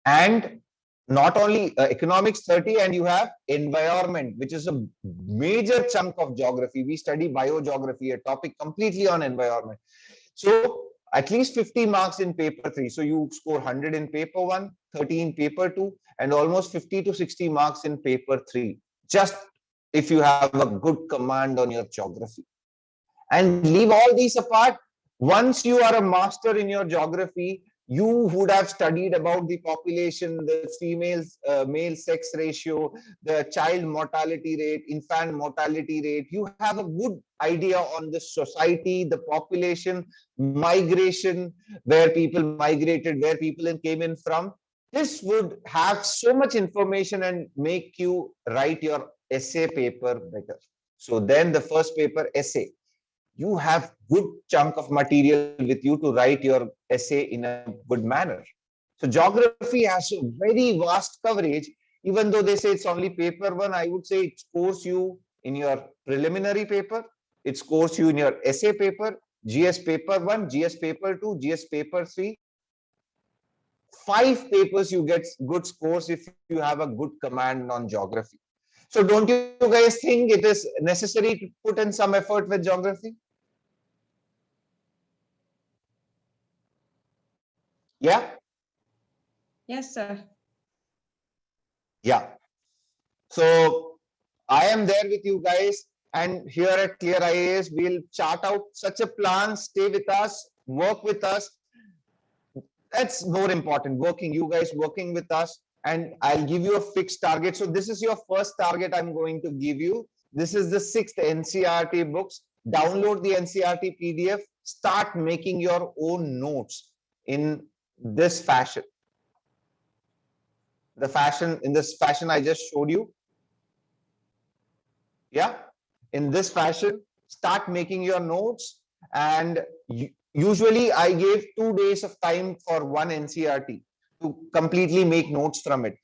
And not only economics 30, and you have environment, which is a major chunk of geography. We study biogeography, a topic completely on environment. So at least 50 marks in paper 3. So you score 100 in paper 1, 30 in paper 2, and almost 50 to 60 marks in paper 3. Just if you have a good command on your geography. And leave all these apart. Once you are a master in your geography, You would have studied about the population, the male sex ratio, the child mortality rate, infant mortality rate. You have a good idea on the society, the population, migration, where people migrated, where people came in from. This would have so much information and make you write your essay paper better. So then the first paper, essay, you have good chunk of material with you to write your essay in a good manner. So geography has a very vast coverage. Even though they say it's only paper one, I would say it scores you in your preliminary paper, it scores you in your essay paper, GS paper 1, GS paper 2, GS paper 3. 5 papers you get good scores if you have a good command on geography. So don't you guys think it is necessary to put in some effort with geography? Yeah? Yes, sir. Yeah. So I am there with you guys, and here at Clear IAS, we'll chart out such a plan, stay with us, work with us. That's more important, you guys working with us, and I'll give you a fixed target. So this is your first target I'm going to give you. This is the 6th NCERT books. Download the NCERT PDF, start making your own notes in this fashion. In this fashion I just showed you. Yeah, in this fashion, start making your notes. And usually I gave 2 days of time for one NCERT to completely make notes from it.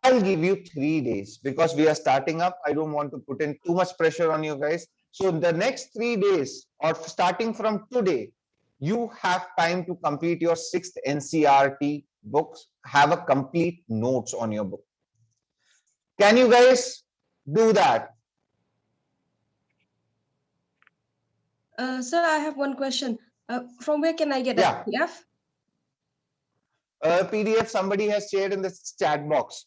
I'll give you 3 days because we are starting up. I don't want to put in too much pressure on you guys. So the next 3 days, or starting from today, you have time to complete your 6th NCERT books, have a complete notes on your book. Can you guys do that? Sir, I have one question. From where can I get Yeah. a PDF? PDF somebody has shared in the chat box.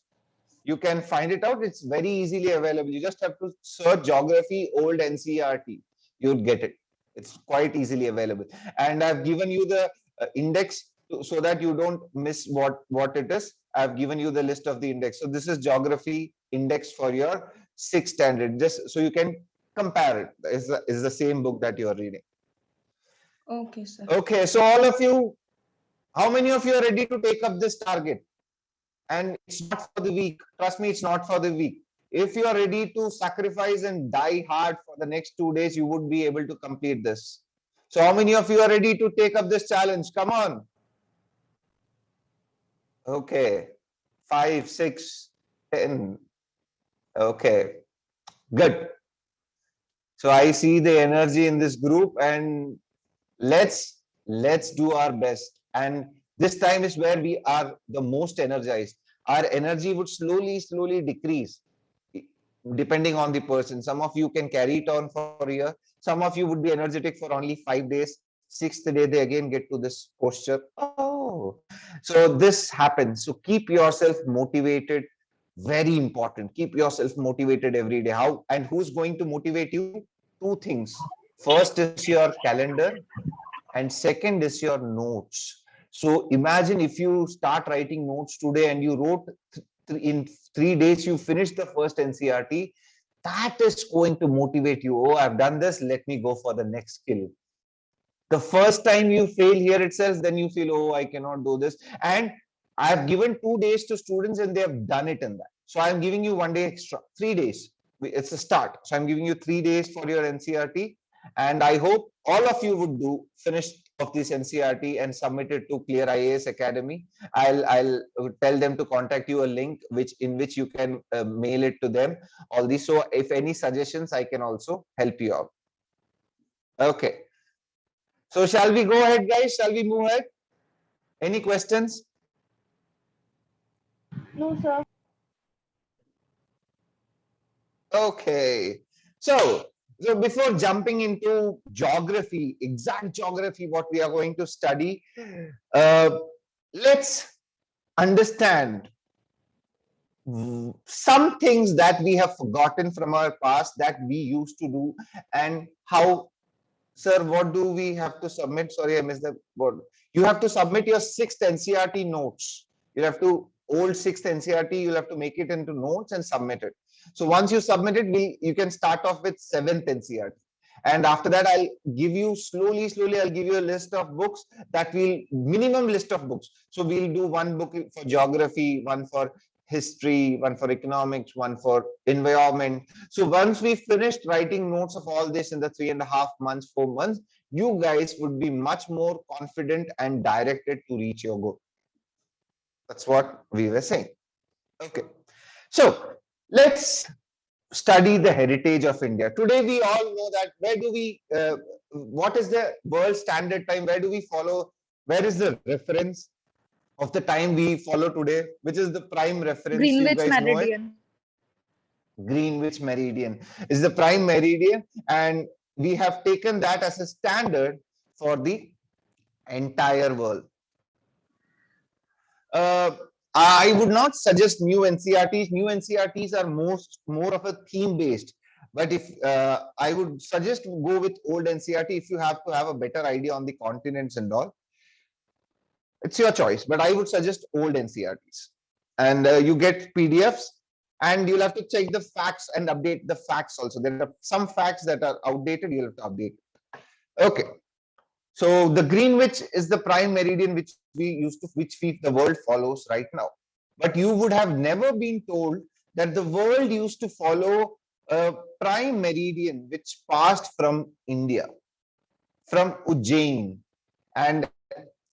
You can find it out. It's very easily available. You just have to search geography old NCERT. You'll get it. It's quite easily available. And I've given you the index so that you don't miss what it is. I've given you the list of the index. So this is geography index for your 6th standard. Just so you can compare it. Is the same book that you're reading. Okay, sir. Okay, so all of you, how many of you are ready to take up this target? And it's not for the weak. Trust me, it's not for the weak. If you are ready to sacrifice and die hard for the next 2 days, you would be able to complete this. So how many of you are ready to take up this challenge? Come on. Okay. 5, 6, 10. Okay. Good. So I see the energy in this group, and let's do our best. And this time is where we are the most energized. Our energy would slowly decrease depending on the person. Some of you can carry it on for a year. Some of you would be energetic for only 5 days. 6th day, they again get to this posture. Oh, so this happens. So keep yourself motivated. Very important. Keep yourself motivated every day. How and who's going to motivate you? 2 things. First is your calendar, and second is your notes. So imagine if you start writing notes today and you wrote in 3 days, you finished the first NCERT. That is going to motivate you. Oh, I've done this. Let me go for the next skill. The first time you fail here itself, then you feel, oh, I cannot do this. And I've given 2 days to students and they have done it in that. So I'm giving you 1 day extra, 3 days. It's a start. So I'm giving you 3 days for your NCERT. And I hope all of you would finish of this NCERT and submit it to Clear IAS Academy. I'll tell them to contact you a link in which you can mail it to them. All these. So if any suggestions, I can also help you out. Okay. So shall we go ahead, guys? Shall we move ahead? Any questions? No, sir. Okay. So before jumping into geography, exact geography, what we are going to study, let's understand some things that we have forgotten from our past that we used to do, and how Sir, what do we have to submit? Sorry, I missed the word. You have to submit your 6th NCRT notes. You have to, old 6th NCRT, you'll have to make it into notes and submit it. So once you submit it, you can start off with 7th NCRT. And after that, I'll give you slowly, I'll give you a list of books that will, minimum list of books. So we'll do one book for geography, one for history, one for economics, one for environment. So once we finished writing notes of all this in the 3.5 months, 4 months, you guys would be much more confident and directed to reach your goal. That's what we were saying. Okay. So let's study the heritage of India. Today, we all know that where do we, what is the world standard time? Where do we follow? Where is the reference of the time we follow today? Which is the prime reference? Greenwich you guys know it? Meridian. Greenwich Meridian is the prime meridian, and we have taken that as a standard for the entire world. I would not suggest new NCRTs. New NCRTs are more of a theme based. But if I would suggest go with old NCRT if you have to have a better idea on the continents and all. It's your choice, but I would suggest old NCRTs. And you get PDFs, and you'll have to check the facts and update the facts also. There are some facts that are outdated, you'll have to update. Okay. So the Greenwich is the prime meridian which the world follows right now. But you would have never been told that the world used to follow a prime meridian which passed from India, from Ujjain. And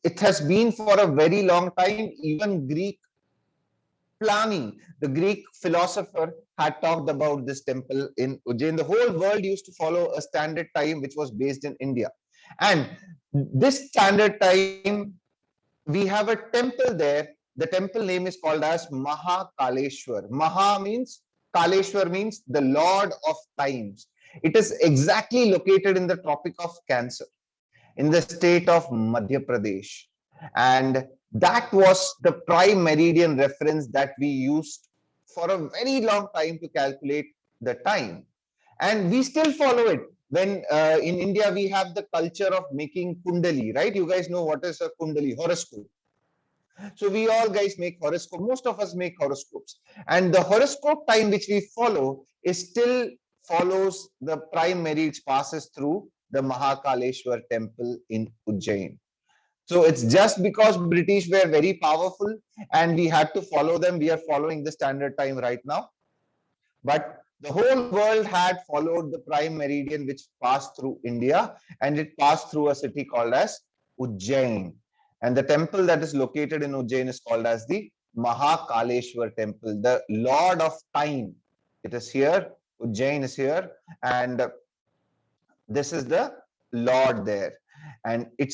it has been for a very long time. Even Greek Pliny, the Greek philosopher, had talked about this temple in Ujjain. The whole world used to follow a standard time which was based in India. And this standard time, we have a temple there. The temple name is called as Mahakaleshwar. Maha means, Kaleshwar means the Lord of Times. It is exactly located in the Tropic of Cancer, in the state of Madhya Pradesh. And that was the prime meridian reference that we used for a very long time to calculate the time. And we still follow it. When in India, we have the culture of making kundali, right? You guys know what is a kundali, horoscope. So we all guys make horoscope. Most of us make horoscopes. And the horoscope time which we follow is still follows the prime meridian, passes through the Mahakaleshwar temple in Ujjain. So it's just because British were very powerful and we had to follow them. We are following the standard time right now. But the whole world had followed the prime meridian which passed through India, and it passed through a city called as Ujjain. And the temple that is located in Ujjain is called as the Mahakaleshwar temple, the Lord of Time. It is here, Ujjain is here, and this is the Lord there. And it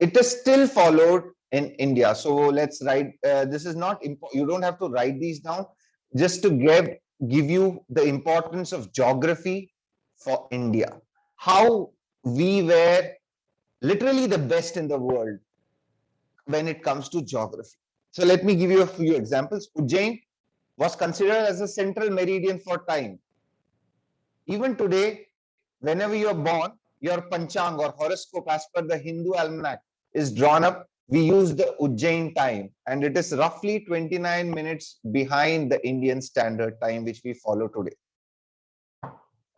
is still followed in India. So let's write, this is not, you don't have to write these down, just to give you the importance of geography for India. How we were literally the best in the world when it comes to geography. So let me give you a few examples. Ujjain was considered as a central meridian for time. Even today, whenever you are born, your panchang or horoscope as per the Hindu almanac is drawn up. We use the Ujjain time, and it is roughly 29 minutes behind the Indian standard time which we follow today.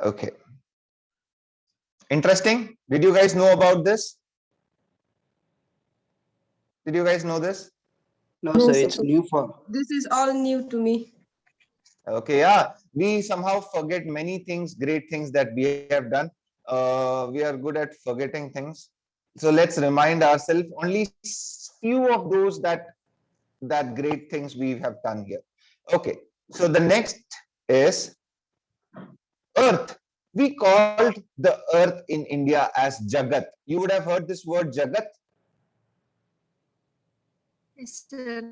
Okay. Interesting. Did you guys know about this? Did you guys know this? No, sir, it's new for. This is all new to me. Okay, yeah. We somehow forget many things, great things that we have done. We are good at forgetting things. So let's remind ourselves only few of those that great things we have done here. Okay, so the next is Earth. We called the Earth in India as Jagat. You would have heard this word Jagat. Yes, sir.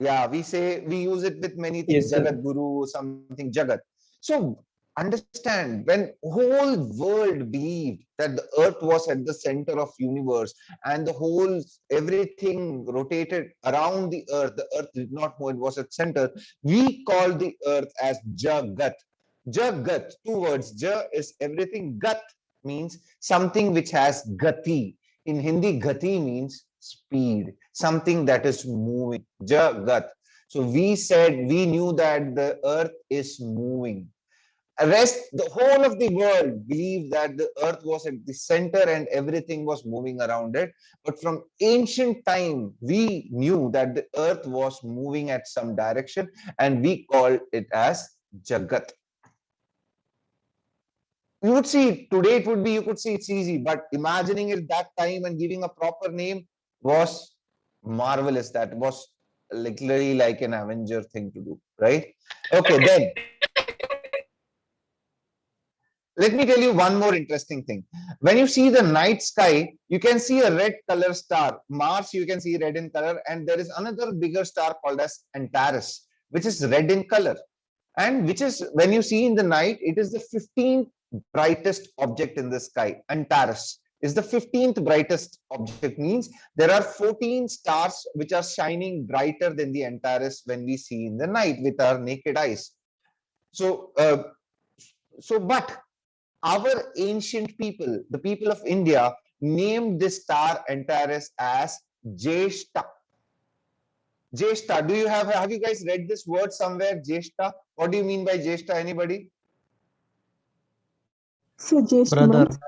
Yeah, we use it with many things. Yes, Jagat Guru, something Jagat. So understand, when whole world believed that the Earth was at the center of universe and the whole everything rotated around the Earth did not move, it was at center. We call the Earth as Jagat. Jagat, two words. Ja is everything, Gat means something which has gati. In Hindi, gati means speed, something that is moving. Jagat. So we knew that the earth is moving. The whole of the world believed that the earth was at the center and everything was moving around it. But from ancient time, we knew that the earth was moving at some direction and we called it as Jagat. You would see today it would be, you could see it's easy, but imagining it that time and giving a proper name was marvelous. That was literally like an Avenger thing to do, right? Okay, then let me tell you one more interesting thing. When you see the night sky, you can see a red color star. Mars, you can see red in color, and there is another bigger star called as Antares, which is red in color. And which is, when you see in the night, it is the 15th brightest object in the sky. Antares is the 15th brightest object, means there are 14 stars which are shining brighter than the Antares when we see in the night with our naked eyes. So, but our ancient people, the people of India, named this star Antares as Jeshta. Jeshta. Do you have you guys read this word somewhere? Jeshta. What do you mean by Jeshta? Anybody? So just Brother. month.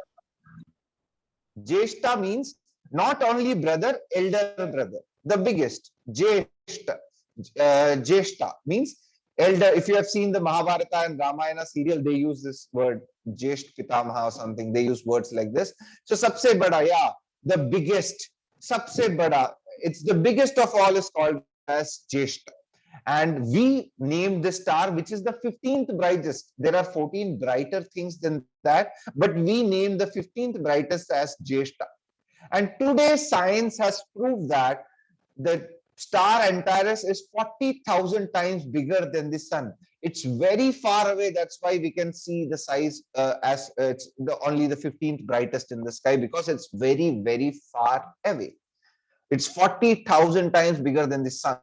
Jeshta means not only brother, elder brother, the biggest. Jeshta. Jeshta means elder. If you have seen the Mahabharata and Ramayana serial, they use this word Jesht Pitamaha or something. They use words like this. So sabse bada, yeah, the biggest. Sabse bada. It's the biggest of all is called as Jeshta. And we named the star, which is the 15th brightest. There are 14 brighter things than that, but we named the 15th brightest as Jeshta. And today science has proved that the star Antares is 40,000 times bigger than the sun. It's very far away. That's why we can see the size as it's only the 15th brightest in the sky, because it's very, very far away. It's 40,000 times bigger than the sun.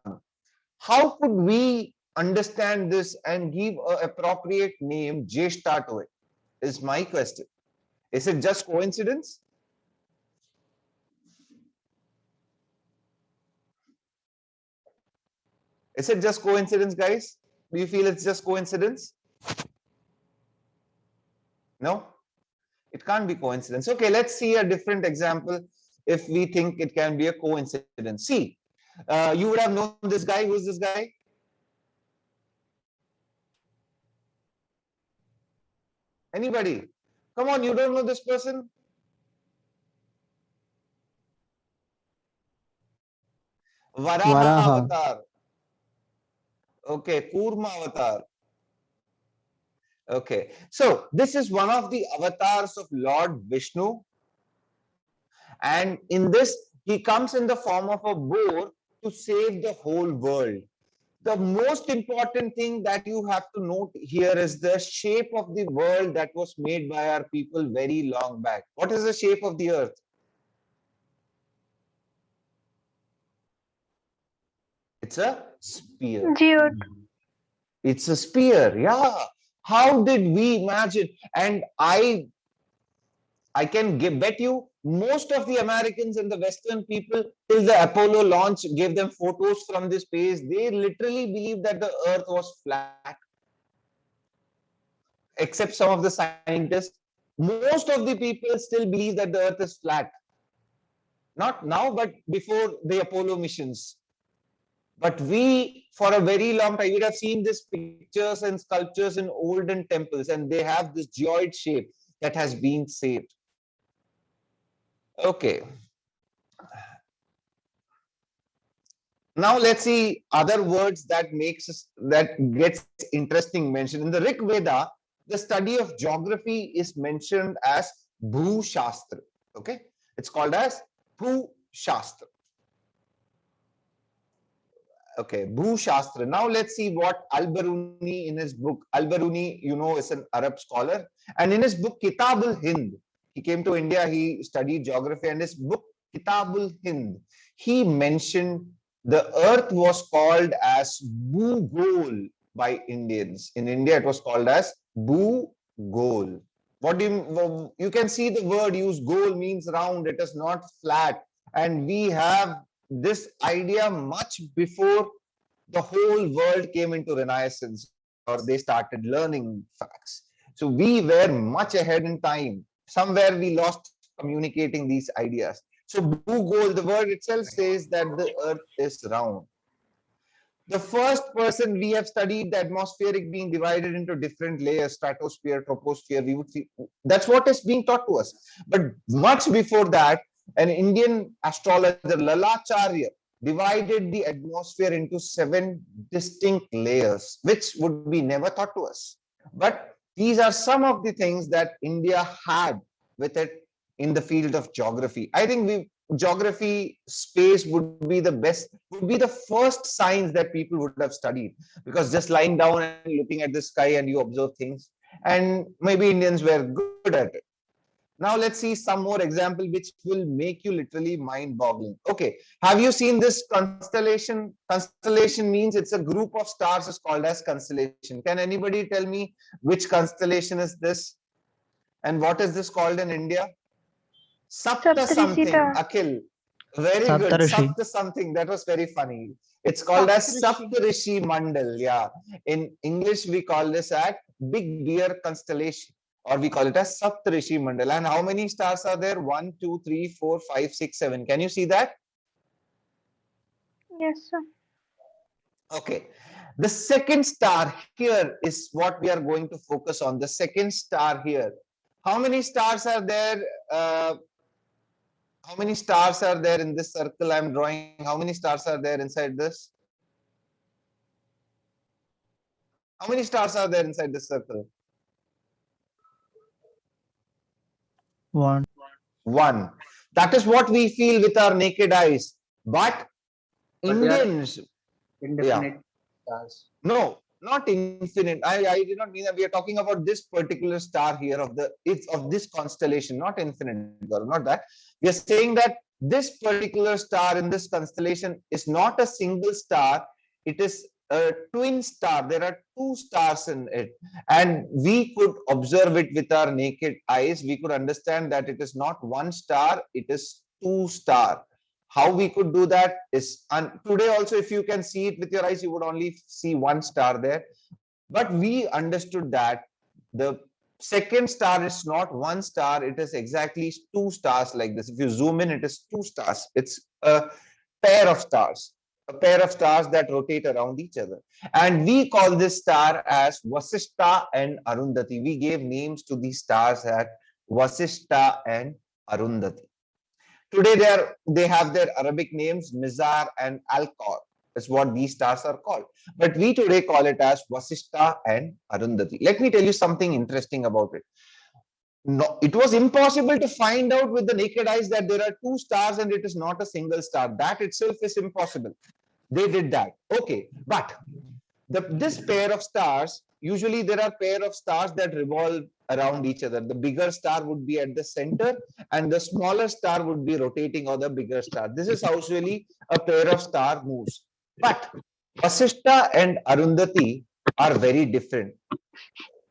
How could we understand this and give an appropriate name, Jeshta, to it? Is my question. Is it just coincidence? Is it just coincidence, guys? Do you feel it's just coincidence? No? It can't be coincidence. Okay, let's see a different example if we think it can be a coincidence. See, you would have known this guy. Who is this guy? Anybody? Come on, you don't know this person? Varaha Varaha. Avatar. Okay, Kurma Avatar. Okay, so this is one of the avatars of Lord Vishnu. And in this, he comes in the form of a boar to save the whole world. The most important thing that you have to note here is the shape of the world that was made by our people very long back. What is the shape of the earth? It's a spear. Geode. It's a spear. Yeah. How did we imagine? And I can bet you most of the Americans and the Western people, till the Apollo launch gave them photos from this space, they literally believed that the earth was flat. Except some of the scientists. Most of the people still believe that the earth is flat. Not now, but before the Apollo missions. But we, for a very long time, we have seen these pictures and sculptures in olden temples, and they have this geoid shape that has been saved. Okay. Now let's see other words that gets interesting mention. In the Rig Veda, the study of geography is mentioned as Bhu Shastra. Okay, it's called as Bhu Shastra. Okay, Bhu Shastra. Now let's see what Al-Biruni in his book. Al-Biruni, you know, is an Arab scholar, and in his book Kitab-ul-Hind, he came to India, he studied geography, and his book Kitab-ul-Hind, he mentioned the earth was called as Bhugol by Indians. In India, it was called as Bhugol. What do you can see the word used, goal means round, it is not flat. And we have this idea much before the whole world came into Renaissance or they started learning facts. So we were much ahead in time. Somewhere we lost communicating these ideas. So Bhugol, the word itself says that the earth is round. The first person we have studied the atmospheric being divided into different layers, stratosphere, troposphere, we would see that's what is being taught to us. But much before that, an Indian astrologer, Lalacharya, divided the atmosphere into 7 distinct layers, which would be never taught to us. But these are some of the things that India had with it in the field of geography. I think geography space would be the first science that people would have studied, because just lying down and looking at the sky and you observe things, and maybe Indians were good at it. Now let's see some more example which will make you literally mind-boggling. Okay, have you seen this constellation? Constellation means it's a group of stars is called as constellation. Can anybody tell me which constellation is this? And what is this called in India? Sapta something, Saptarishita. Akhil. Very good. Saptarishi. Sapta something. That was very funny. It's called as Saptarishi. Saptarishi Mandal. Yeah. In English, we call this as Big Bear Constellation, or we call it as Saptarishi Mandal. And how many stars are there? 1, 2, 3, 4, 5, 6, 7. Can you see that? Yes, sir. Okay. The second star here is what we are going to focus on. The second star here. How many stars are there? How many stars are there in this circle I'm drawing? How many stars are there inside this? How many stars are there inside this circle? 1. 1. That is what we feel with our naked eyes. But But they are Indians, indefinite stars. no, not infinite. I did not mean that. We are talking about this particular star here of this constellation, not infinite, not that. We are saying that this particular star in this constellation is not a single star. It is a twin star. There are 2 stars in it, and we could observe it with our naked eyes. We could understand that it is not 1 star, it is 2 star. How we could do that is, and today also, if you can see it with your eyes, you would only see 1 star there. But we understood that the second star is not 1 star, it is exactly 2 stars like this. If you zoom in, it is 2 stars. It's a pair of stars that rotate around each other. And we call this star as Vasishta and Arundhati. We gave names to these stars as Vasishta and Arundhati. Today they have their Arabic names, Mizar and Alcor. That's what these stars are called. But we today call it as Vasishta and Arundhati. Let me tell you something interesting about it. No, it was impossible to find out with the naked eyes that there are 2 stars and it is not a single star. That itself is impossible. They did that. Okay, but this pair of stars, usually there are pair of stars that revolve around each other. The bigger star would be at the center and the smaller star would be rotating on the bigger star. This is how usually a pair of star moves. But Vasishta and Arundhati are very different.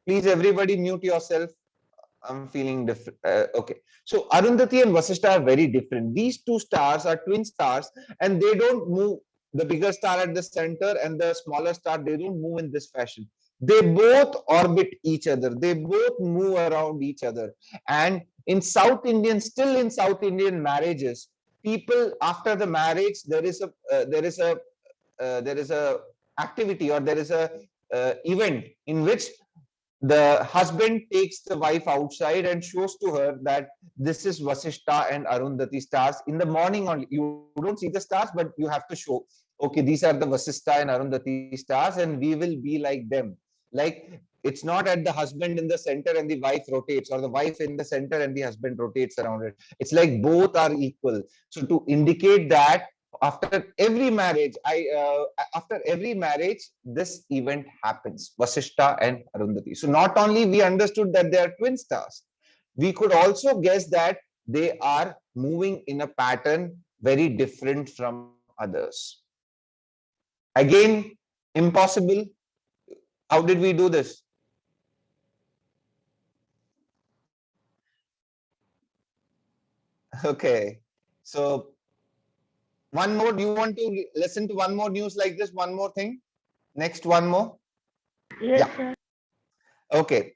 Please everybody mute yourself. I'm feeling different. Okay. So Arundhati and Vasishta are very different. These 2 stars are twin stars and they don't move. The bigger star at the center and the smaller star, they don't move in this fashion. They both orbit each other. They both move around each other. And in South Indian marriages, people after the marriage, there is a activity, or there is a event in which the husband takes the wife outside and shows to her that this is Vasishta and Arundhati stars. In the morning only, you don't see the stars, but you have to show, okay, these are the Vasishta and Arundhati stars and we will be like them. Like, it's not at the husband in the center and the wife rotates, or the wife in the center and the husband rotates around it. It's like both are equal. So to indicate that after every marriage, this event happens, Vasishta and Arundhati. So not only we understood that they are twin stars, we could also guess that they are moving in a pattern very different from others. Again, impossible. How did we do this? Okay. So one more. Do you want to listen to one more news like this? One more thing. Next, one more. Yes, Yeah. sir. Okay.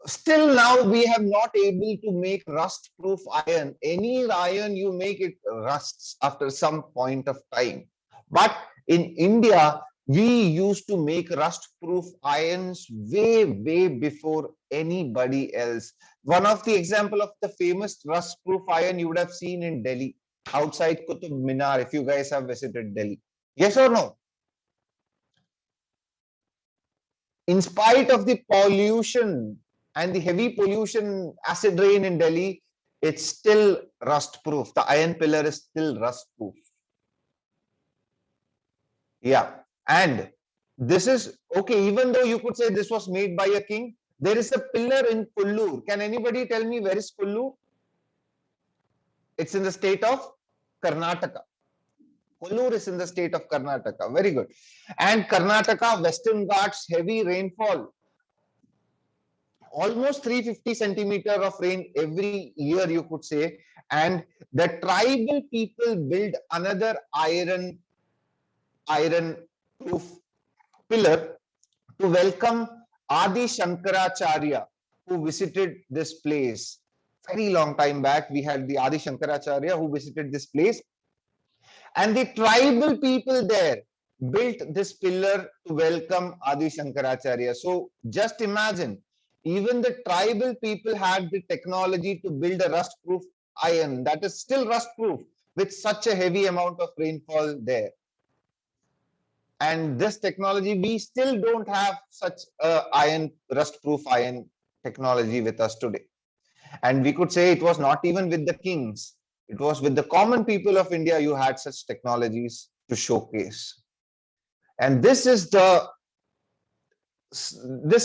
Still now we have not able to make rust proof iron. Any iron you make, it rusts after some point of time. But in India, we used to make rust proof irons way before anybody else. One of the example of the famous rust proof iron you would have seen in Delhi, outside Qutub Minar, if you guys have visited Delhi. Yes or no? In spite of the pollution and the heavy pollution, acid rain in Delhi, it's still rust proof. The iron pillar is still rust proof. Yeah. And this is okay, even though you could say this was made by a king, there is a pillar in Kullur. Can anybody tell me where is Kullur? It's in the state of Karnataka. Kullur is in the state of Karnataka. Very good. And Karnataka, Western Ghats, heavy rainfall. Almost 350 centimeter of rain every year, you could say. And the tribal people build another iron proof pillar to welcome Adi Shankaracharya, who visited this place. Very long time back, we had the Adi Shankaracharya who visited this place. And the tribal people there built this pillar to welcome Adi Shankaracharya. So just imagine, even the tribal people had the technology to build a rust-proof iron that is still rust-proof with such a heavy amount of rainfall there. And this technology, we still don't have such rust-proof iron technology with us today. And we could say it was not even with the kings. It was with the common people of India you had such technologies to showcase. And this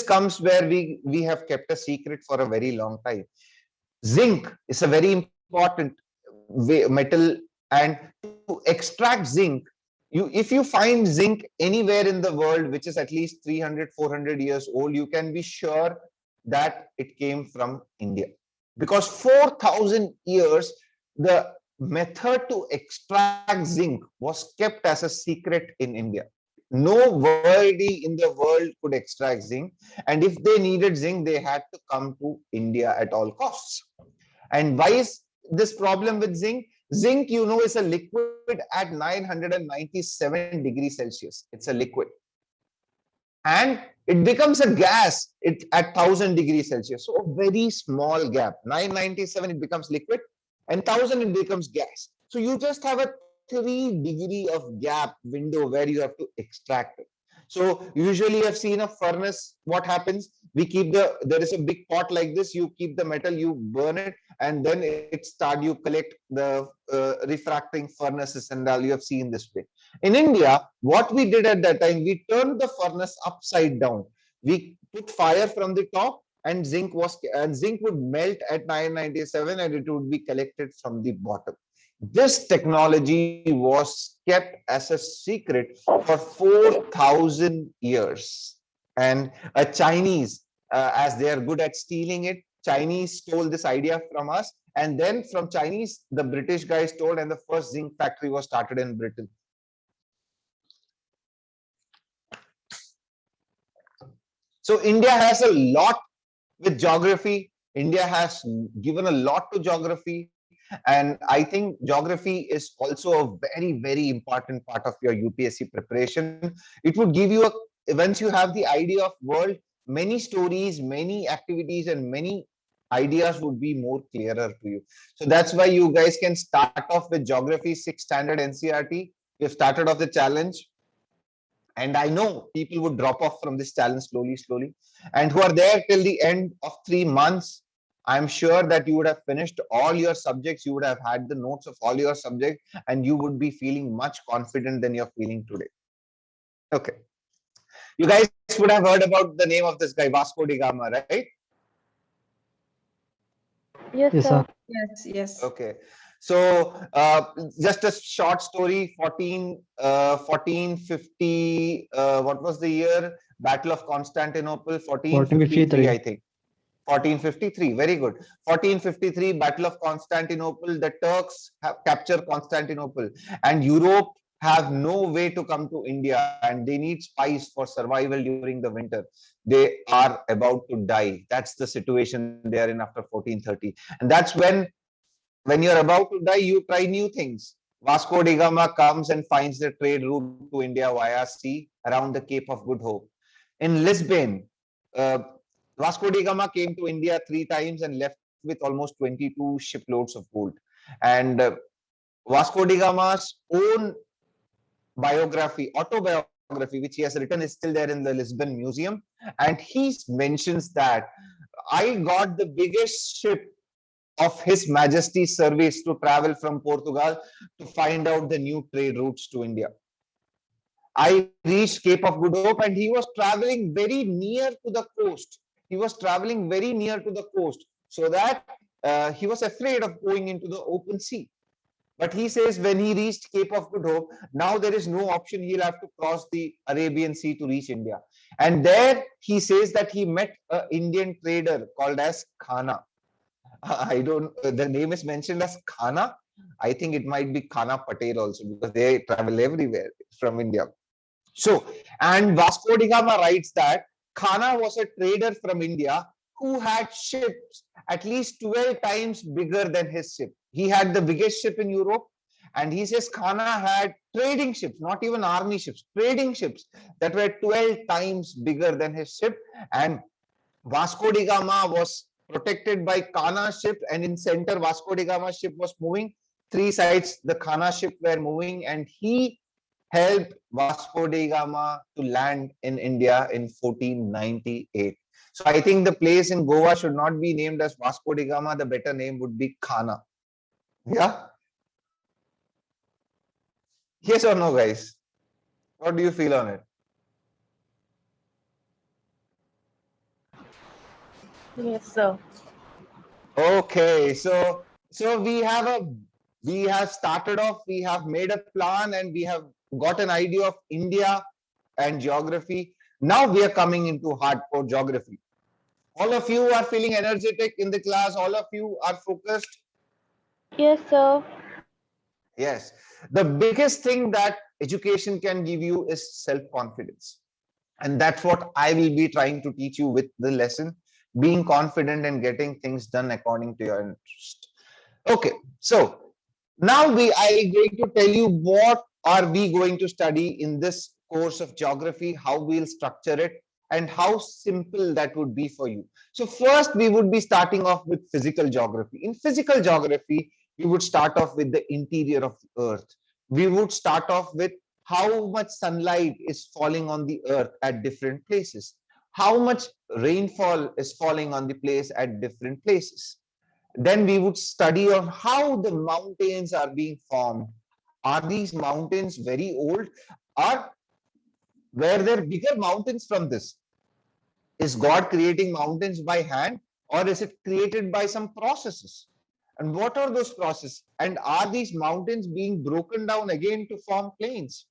comes where we have kept a secret for a very long time. Zinc is a very important metal, and to extract zinc, if you find zinc anywhere in the world which is at least 300-400 years old, you can be sure that it came from India. Because 4,000 years, the method to extract zinc was kept as a secret in India. Nobody in the world could extract zinc. And if they needed zinc, they had to come to India at all costs. And why is this problem with zinc? Zinc, you know, is a liquid at 997 degrees Celsius. It's a liquid. And it becomes a gas at 1000 degrees Celsius. So a very small gap. 997, it becomes liquid, and 1000, it becomes gas. So you just have a 3-degree of gap window where you have to extract it. So usually I've seen a furnace. What happens? There is a big pot like this. You keep the metal, you burn it, and then you collect the refracting furnaces and all. You have seen this way. In India, what we did at that time, we turned the furnace upside down. We put fire from the top, and zinc would melt at 997, and it would be collected from the bottom. This technology was kept as a secret for 4,000 years. And a Chinese, as they are good at stealing it, Chinese stole this idea from us. And then from Chinese, the British guys stole, and the first zinc factory was started in Britain. So India has a lot with geography. India has given a lot to geography. And I think geography is also a very important part of your UPSC preparation. It would give you once you have the idea of world, many stories, many activities, and many ideas would be more clearer to you. So that's why you guys can start off with geography 6th standard NCERT. We've started off the challenge. And I know people would drop off from this challenge slowly. And who are there till the end of 3 months, I'm sure that you would have finished all your subjects. You would have had the notes of all your subjects, and you would be feeling much confident than you're feeling today. Okay. You guys would have heard about the name of this guy, Vasco da Gama, right? Yes, Yes, sir. Yes, yes. Okay. So just a short story, 1450, what was the year? Battle of Constantinople, 1453, I think. 1453, very good. 1453, Battle of Constantinople. The Turks have captured Constantinople, and Europe have no way to come to India, and they need spice for survival during the winter. They are about to die. That's the situation they are in after 1430. And that's when you're about to die, you try new things. Vasco da Gama comes and finds the trade route to India via sea around the Cape of Good Hope. In Lisbon, Vasco da Gama came to India 3 times and left with almost 22 shiploads of gold. And Vasco da Gama's own autobiography, which he has written, is still there in the Lisbon Museum. And he mentions that I got the biggest ship of His Majesty's service to travel from Portugal to find out the new trade routes to India. I reached Cape of Good Hope, and he was traveling very near to the coast. He was traveling very near to the coast, so that he was afraid of going into the open sea. But he says when he reached Cape of Good Hope, now there is no option. He'll have to cross the Arabian Sea to reach India. And there he says that he met an Indian trader called as Khana. The name is mentioned as Khana. I think it might be Khana Patel also, because they travel everywhere from India. So, and Vasco da Gama writes that Khana was a trader from India who had ships at least 12 times bigger than his ship. He had the biggest ship in Europe, and he says Khana had trading ships, not even army ships, trading ships that were 12 times bigger than his ship. And Vasco da Gama was protected by Khana's ship, and in center Vasco da Gama's ship was moving. 3 sides the Khana ship were moving, and he helped Vasco da Gama to land in India in 1498. So I think the place in Goa should not be named as Vasco da Gama. The better name would be Khana. Yeah? Yes or no, guys? What do you feel on it? Yes, sir. Okay, so we have started off, we have made a plan, and we have got an idea of India and geography. Now we are coming into hardcore geography. All of you are feeling energetic in the class. All of you are focused. Yes, sir. Yes. The biggest thing that education can give you is self-confidence. And that's what I will be trying to teach you with the lesson, being confident and getting things done according to your interest. Okay, so now I going to tell you what are we going to study in this course of geography, how we'll structure it, and how simple that would be for you. So first, we would be starting off with physical geography. In physical geography, we would start off with the interior of the earth. We would start off with how much sunlight is falling on the earth at different places, how much rainfall is falling on the place at different places. Then we would study on how the mountains are being formed. Are these mountains very old, or were there bigger mountains from this? Is God creating mountains by hand, or is it created by some processes? And what are those processes? And are these mountains being broken down again to form plains?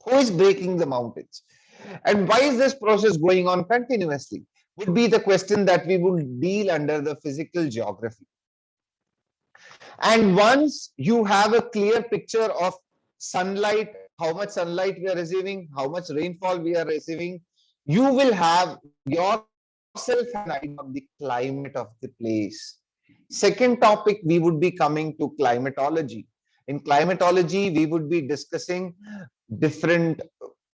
Who is breaking the mountains? And why is this process going on continuously? Would be the question that we would deal under the physical geography. And once you have a clear picture of sunlight, how much sunlight we are receiving, how much rainfall we are receiving, you will have yourself an idea of the climate of the place. Second topic, we would be coming to climatology. In climatology, we would be discussing different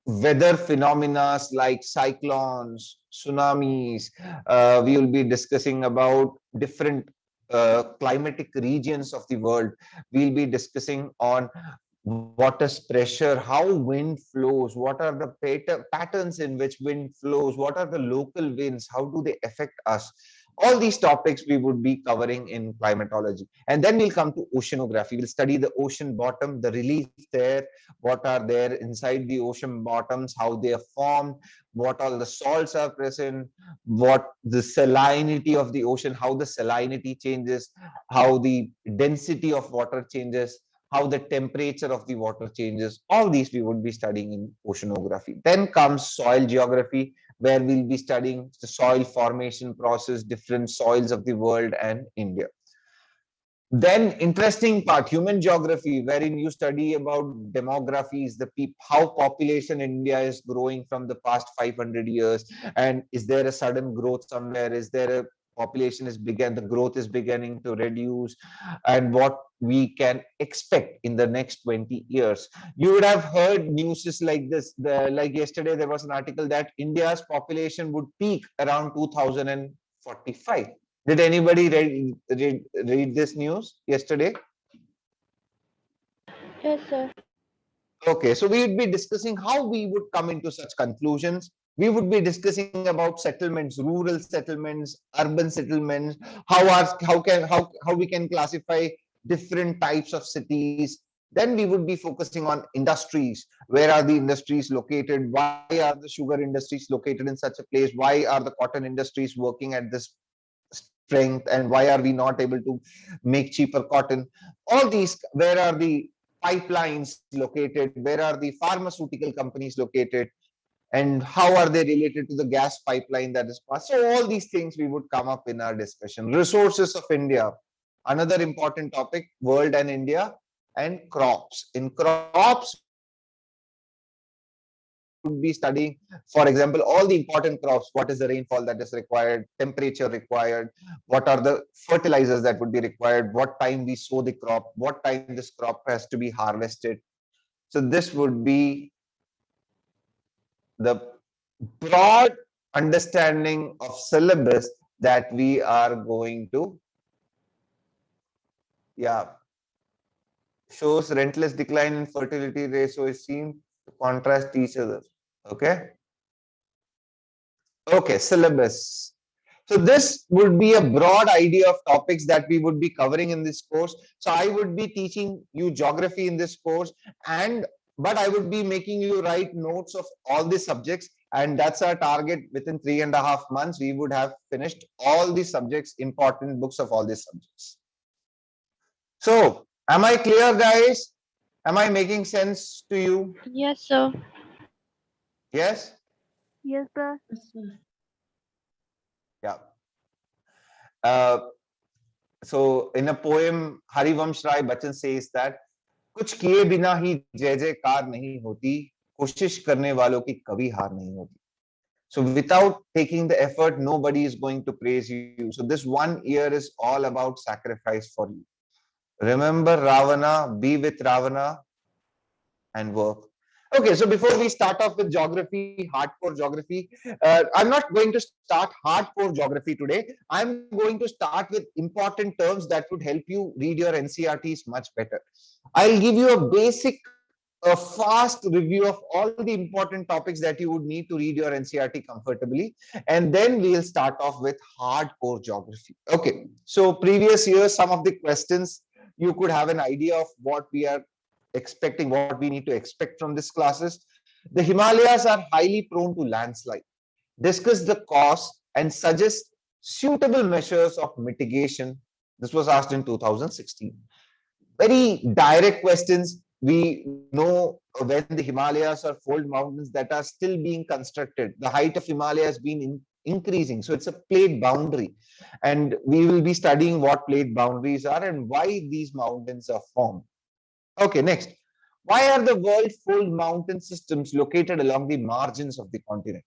weather phenomena like cyclones, tsunamis. We will be discussing about different climatic regions of the world. We'll be discussing on water pressure, how wind flows, what are the patterns in which wind flows, what are the local winds, how do they affect us. All these topics we would be covering in climatology. And then we'll come to oceanography. We'll study the ocean bottom, the relief there, what are there inside the ocean bottoms, how they are formed, what all the salts are present, what the salinity of the ocean, how the salinity changes, how the density of water changes, how the temperature of the water changes. All these we would be studying in oceanography. Then comes soil geography. where we'll be studying the soil formation process, different soils of the world and India. Then interesting part, human geography, wherein you study about demographies, how population in India is growing from the past 500 years, and is there a sudden growth somewhere? Is there a population the growth is beginning to reduce, and what we can expect in the next 20 years. You would have heard news like this, like yesterday there was an article that India's population would peak around 2045. Did anybody read this news yesterday? Yes, sir. Okay, so we would be discussing how we would come into such conclusions. We would be discussing about settlements, rural settlements, urban settlements, how we can classify different types of cities. Then we would be focusing on industries. Where are the industries located? Why are the sugar industries located in such a place? Why are the cotton industries working at this strength, and why are we not able to make cheaper cotton? All these, where are the pipelines located? Where are the pharmaceutical companies located? And how are they related to the gas pipeline that is passed? So all these things we would come up in our discussion. Resources of India, another important topic, world and India, and crops. In crops, would be studying, for example, all the important crops. What is the rainfall that is required, temperature required, what are the fertilizers that would be required, what time we sow the crop, what time this crop has to be harvested. So this would be the broad understanding of syllabus that we are going to, shows rentless decline in fertility ratio is seen to contrast each other. Okay, syllabus. So this would be a broad idea of topics that we would be covering in this course. So I would be teaching you geography in this course, but I would be making you write notes of all the subjects, and that's our target. Within 3.5 months, we would have finished all the subjects, important books of all these subjects. So, am I clear, guys? Am I making sense to you? Yes, sir. Yes? Yes, sir. Yeah. So, in a poem, Harivansh Rai Bachchan says that कुछ किए बिना ही जय जयकार नहीं होती, कोशिश करने वालों की कभी हार नहीं होती. So without taking the effort, nobody is going to praise you. So this 1 year is all about sacrifice for you. Remember Ravana, be with Ravana and work. Okay, so before we start off with geography, hardcore geography, I'm not going to start hardcore geography today. I'm going to start with important terms that would help you read your NCERTs much better. I'll give you a fast review of all the important topics that you would need to read your NCERT comfortably, and then we'll start off with hardcore geography. Okay, so previous years, some of the questions, you could have an idea of what we are expecting, what we need to expect from these classes. The Himalayas are highly prone to landslide. Discuss the cause and suggest suitable measures of mitigation. This was asked in 2016. Very direct questions. We know when the Himalayas are fold mountains that are still being constructed. The height of Himalaya has been increasing. So it's a plate boundary. And we will be studying what plate boundaries are and why these mountains are formed. Okay, next. Why are the world fold mountain systems located along the margins of the continent?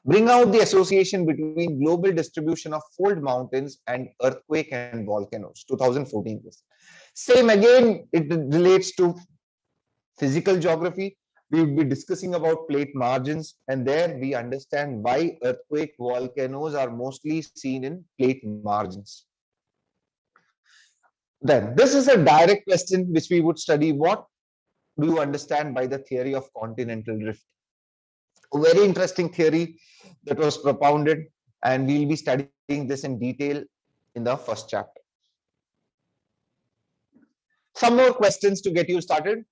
Bring out the association between global distribution of fold mountains and earthquake and volcanoes. 2014. Same again, it relates to physical geography. We will be discussing about plate margins, and there we understand why earthquake volcanoes are mostly seen in plate margins. Then this is a direct question which we would study. What do you understand by the theory of continental drift? A very interesting theory that was propounded, and we'll be studying this in detail in the first chapter. Some more questions to get you started.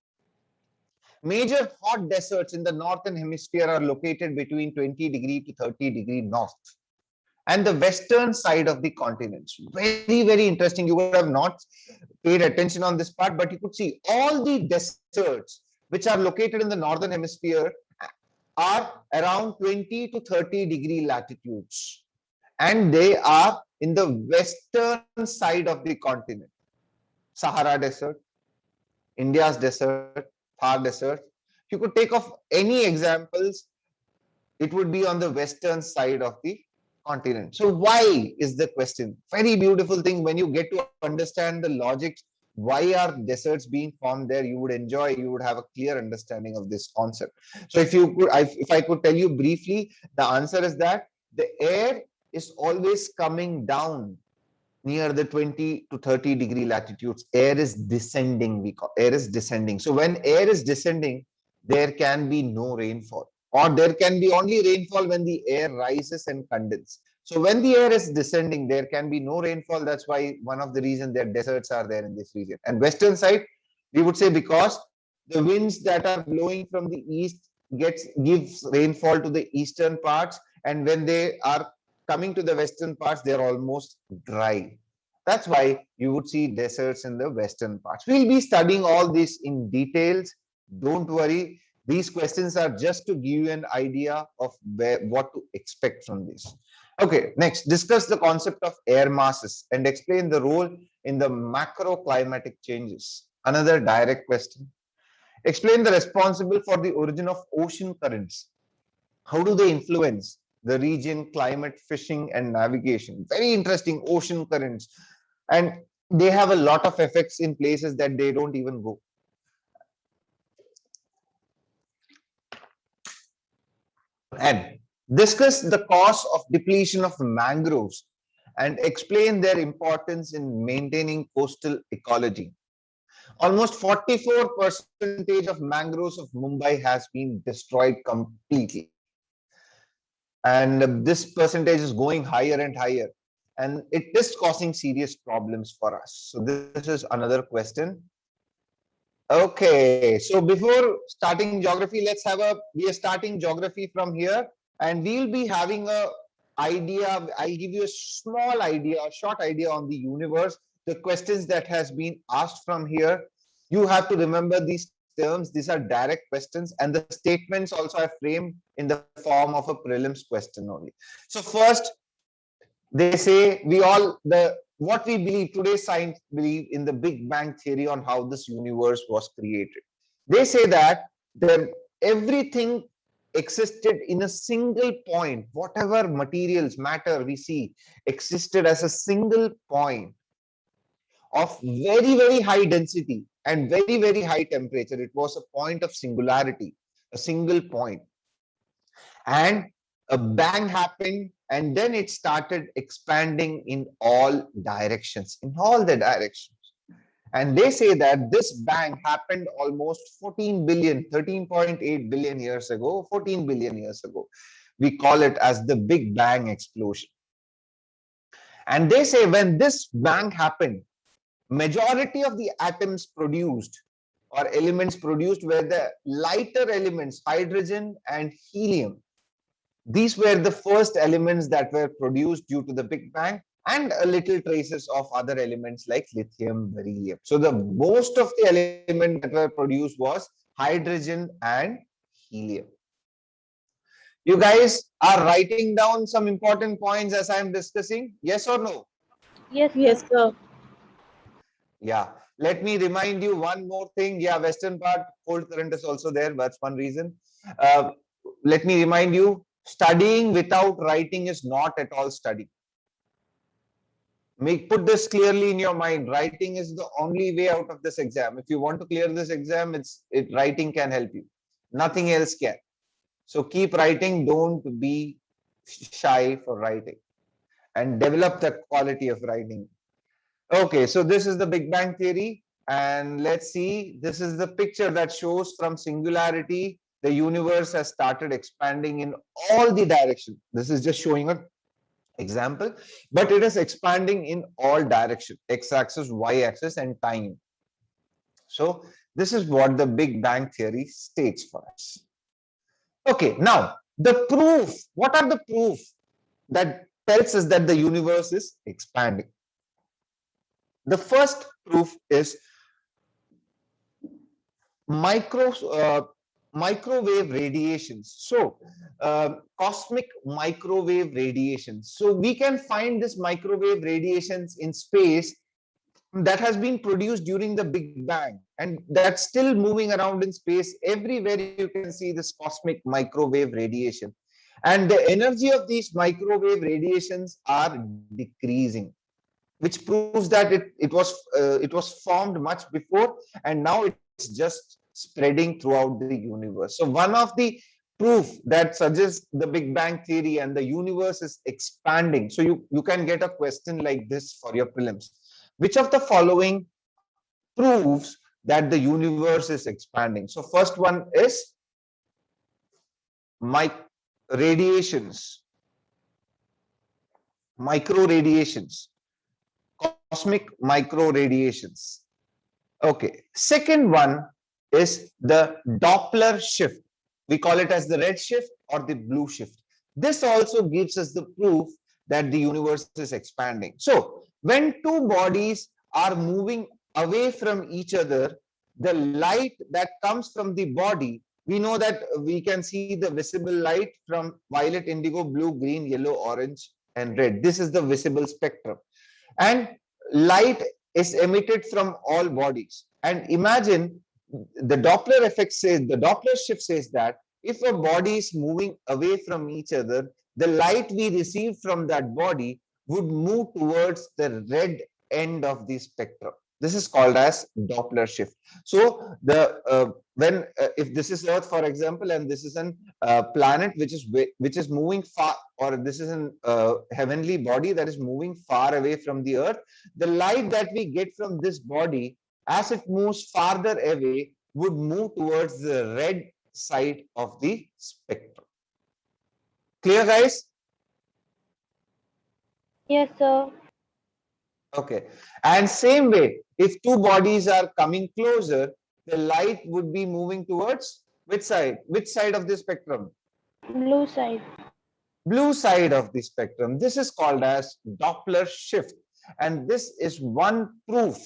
Major hot deserts in the northern hemisphere are located between 20 degree to 30 degree north and the western side of the continent. Very, very interesting. You would have not paid attention on this part, but you could see all the deserts which are located in the northern hemisphere are around 20 to 30 degree latitudes, and they are in the western side of the continent. Sahara Desert, India's desert, Thar Desert. If you could take off any examples, it would be on the western side of the continent. So why is the question? Very beautiful thing when you get to understand the logic. Why are deserts being formed there? You would enjoy, you would have a clear understanding of this concept. So if I could tell you briefly, the answer is that the air is always coming down near the 20 to 30 degree latitudes. Air is descending, we call air is descending. So when air is descending, there can be no rainfall, or there can be only rainfall when the air rises and condenses. So when the air is descending, there can be no rainfall. That's why one of the reasons that deserts are there in this region. And western side, we would say because the winds that are blowing from the east gives rainfall to the eastern parts, and when they are coming to the western parts, they're almost dry. That's why you would see deserts in the western parts. We'll be studying all this in details. Don't worry. These questions are just to give you an idea of what to expect from this. Okay, next, discuss the concept of air masses and explain the role in the macroclimatic changes. Another direct question. Explain the responsible for the origin of ocean currents. How do they influence the region, climate, fishing, and navigation? Very interesting, ocean currents. And they have a lot of effects in places that they don't even go. And discuss the cause of depletion of mangroves and explain their importance in maintaining coastal ecology. Almost 44% of mangroves of Mumbai has been destroyed completely. And this percentage is going higher and higher. And it is causing serious problems for us. So this is another question. Okay, so before starting geography, we are starting geography from here, and we'll be having a idea. I'll give you a small idea, a short idea on the universe, the questions that has been asked from here. You have to remember these terms. These are direct questions, and the statements also are framed in the form of a prelims question only. So first, they say what we believe, today's science believe in the Big Bang theory on how this universe was created. They say that everything existed in a single point. Whatever materials, matter we see existed as a single point of very, very high density and very, very high temperature. It was a point of singularity, a single point. And a bang happened, and then it started expanding in all directions, in all the directions. And they say that this bang happened almost 13.8 billion years ago, 14 billion years ago. We call it as the Big Bang explosion. And they say when this bang happened, majority of the atoms produced or elements produced were the lighter elements, hydrogen and helium. These were the first elements that were produced due to the Big Bang, and a little traces of other elements like lithium, beryllium. So the most of the elements that were produced was hydrogen and helium. You guys are writing down some important points as I am discussing. Yes or no? Yes, yes, sir. Yeah. Let me remind you one more thing. Yeah, western part, cold current is also there. That's one reason. Let me remind you, studying without writing is not at all study. Put this clearly in your mind. Writing is the only way out of this exam. If you want to clear this exam, writing can help you. Nothing else can. So keep writing. Don't be shy for writing, and develop the quality of writing. Okay, so this is the Big Bang theory, and let's see. This is the picture that shows from singularity, the universe has started expanding in all the directions. This is just showing an example, but it is expanding in all directions, x-axis, y-axis, and time. So this is what the Big Bang theory states for us. Okay, now the proof. What are the proof that tells us that the universe is expanding? The first proof is microwave radiations. So cosmic microwave radiations. So we can find this microwave radiations in space that has been produced during the Big Bang, and that's still moving around in space. Everywhere you can see this cosmic microwave radiation, and the energy of these microwave radiations are decreasing, which proves that it was formed much before, and now it's just spreading throughout the universe. So one of the proof that suggests the Big Bang theory and the universe is expanding. So you can get a question like this for your prelims. Which of the following proves that the universe is expanding? So first one is radiations, micro radiations, cosmic micro radiations. Okay. Second one is the Doppler shift. We call it as the red shift or the blue shift. This also gives us the proof that the universe is expanding. So when two bodies are moving away from each other, the light that comes from the body, we know that we can see the visible light from violet, indigo, blue, green, yellow, orange, and red. This is the visible spectrum. And light is emitted from all bodies. And imagine the Doppler effect says, the Doppler shift says that if a body is moving away from each other, the light we receive from that body would move towards the red end of the spectrum. This is called as Doppler shift. So the if this is Earth, for example, and this is an planet which is moving far, or this is an heavenly body that is moving far away from the Earth, the light that we get from this body, as it moves farther away, would move towards the red side of the spectrum. Clear, guys? Yes, sir. Okay. And same way, if two bodies are coming closer, the light would be moving towards which side? Which side of the spectrum? Blue side. Blue side of the spectrum. This is called as Doppler shift. And this is one proof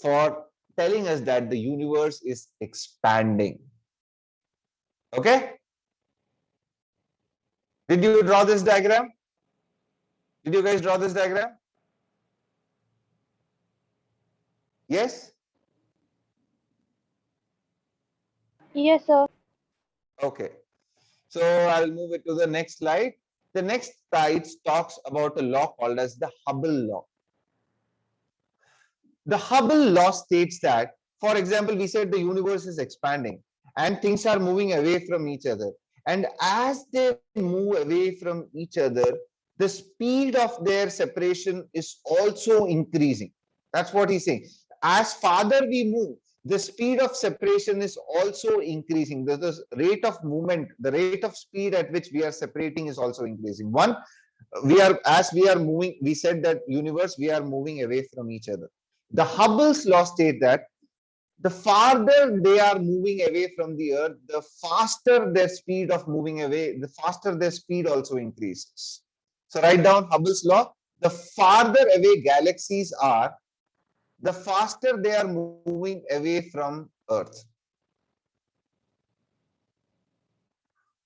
for telling us that the universe is expanding. Okay? Did you draw this diagram? Did you guys draw this diagram? Yes? Yes, sir. Okay. So I'll move it to the next slide. The next slide talks about a law called as the Hubble law. The Hubble law states that, for example, we said the universe is expanding and things are moving away from each other. And as they move away from each other, the speed of their separation is also increasing. That's what he's saying. As farther we move, the speed of separation is also increasing. The rate of movement, the rate of speed at which we are separating is also increasing. As we are moving, we said that universe, we are moving away from each other. The Hubble's law states that the farther they are moving away from the Earth, the faster their speed of moving away, the faster their speed also increases. So write down Hubble's law. The farther away galaxies are, the faster they are moving away from Earth.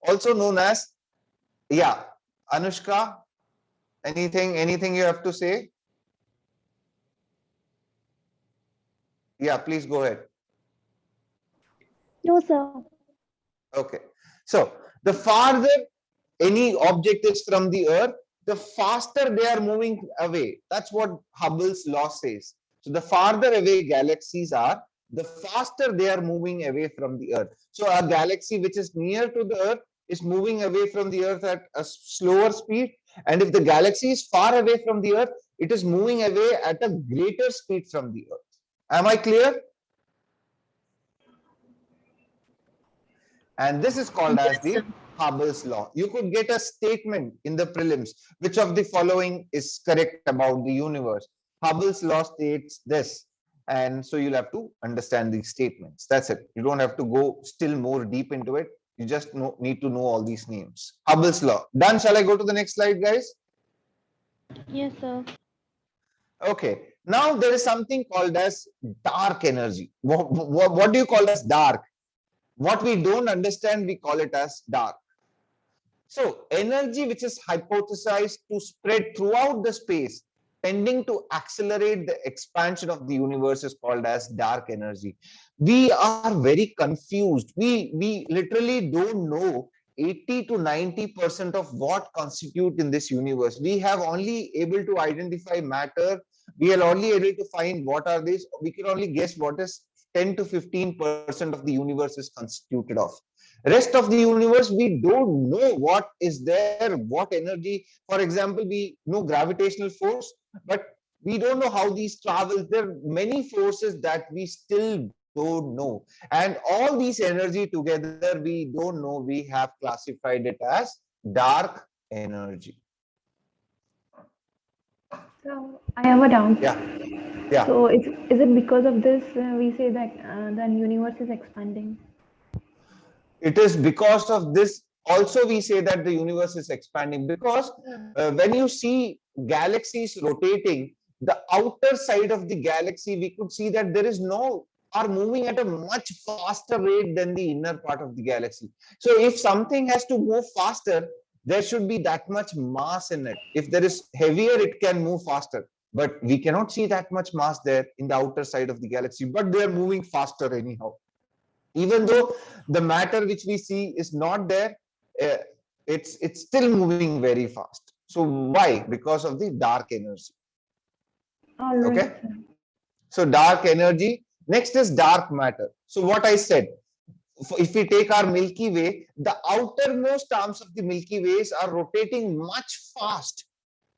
Also known as, yeah, Anushka, anything you have to say? Yeah, please go ahead. No, sir. Okay. So the farther any object is from the Earth, the faster they are moving away. That's what Hubble's law says. So the farther away galaxies are, the faster they are moving away from the Earth. So a galaxy which is near to the Earth is moving away from the Earth at a slower speed. And if the galaxy is far away from the Earth, it is moving away at a greater speed from the Earth. Am I clear? And this is called as the Hubble's law. You could get a statement in the prelims. Which of the following is correct about the universe? Hubble's law states this. And so you'll have to understand these statements. That's it. You don't have to go still more deep into it. You just need to know all these names. Hubble's law. Done. Shall I go to the next slide, guys? Yes, sir. Okay. Now there is something called as dark energy. What do you call as dark? What we don't understand, we call it as dark. So energy which is hypothesized to spread throughout the space, tending to accelerate the expansion of the universe, is called as dark energy. We are very confused. We literally don't know 80 to 90% of what constitute in this universe. We have only able to identify matter. We are only able to find what are these. We can only guess what is 10 to 15% of the universe is constituted of. Rest of the universe, we don't know what is there, what energy. For example, we know gravitational force, but we don't know how these travels. There are many forces that we still don't know. And all these energy together, we don't know. We have classified it as dark energy. So I have a doubt. Yeah. Yeah. So is it because of this we say that the universe is expanding? It is because of this also we say that the universe is expanding, because when you see galaxies rotating, the outer side of the galaxy, we could see that there is no, are moving at a much faster rate than the inner part of the galaxy. So if something has to move faster, there should be that much mass in it. If there is heavier, it can move faster. But we cannot see that much mass there in the outer side of the galaxy, but they are moving faster anyhow. Even though the matter which we see is not there, it's still moving very fast. So why? Because of the dark energy. All right. Okay. So dark energy. Next is dark matter. So what I said, if we take our Milky Way, the outermost arms of the Milky Ways are rotating much fast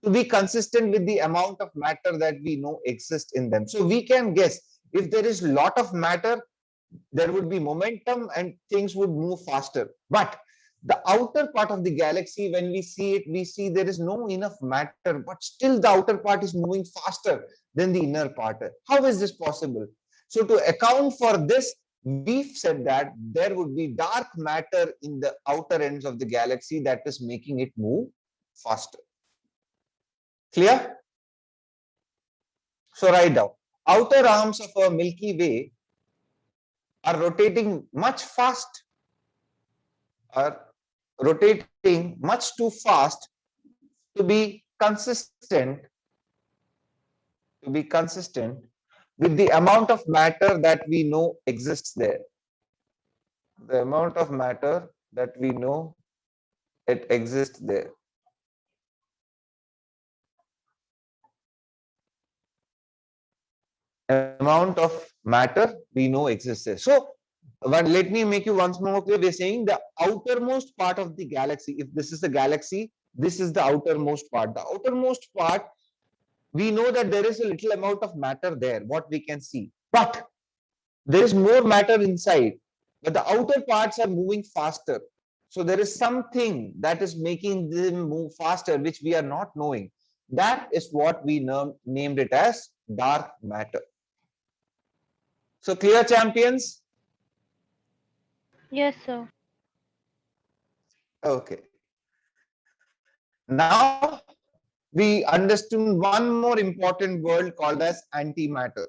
to be consistent with the amount of matter that we know exists in them. So we can guess if there is a lot of matter, there would be momentum and things would move faster. But the outer part of the galaxy, when we see it, we see there is no enough matter, but still the outer part is moving faster than the inner part. How is this possible? So to account for this, we've said that there would be dark matter in the outer ends of the galaxy that is making it move faster. Clear? So write down. Outer arms of our Milky Way are rotating much fast, are rotating much too fast to be consistent, with the amount of matter that we know exists there. The amount of matter that we know it exists there. Amount of matter we know exists there. So let me make you once more clear. We're saying the outermost part of the galaxy, if this is the galaxy, this is the outermost part. The outermost part, we know that there is a little amount of matter there, what we can see. But there is more matter inside, but the outer parts are moving faster. So there is something that is making them move faster, which we are not knowing. That is what we named it as dark matter. So clear, champions? Yes, sir. Okay. Now we understood one more important word called as antimatter.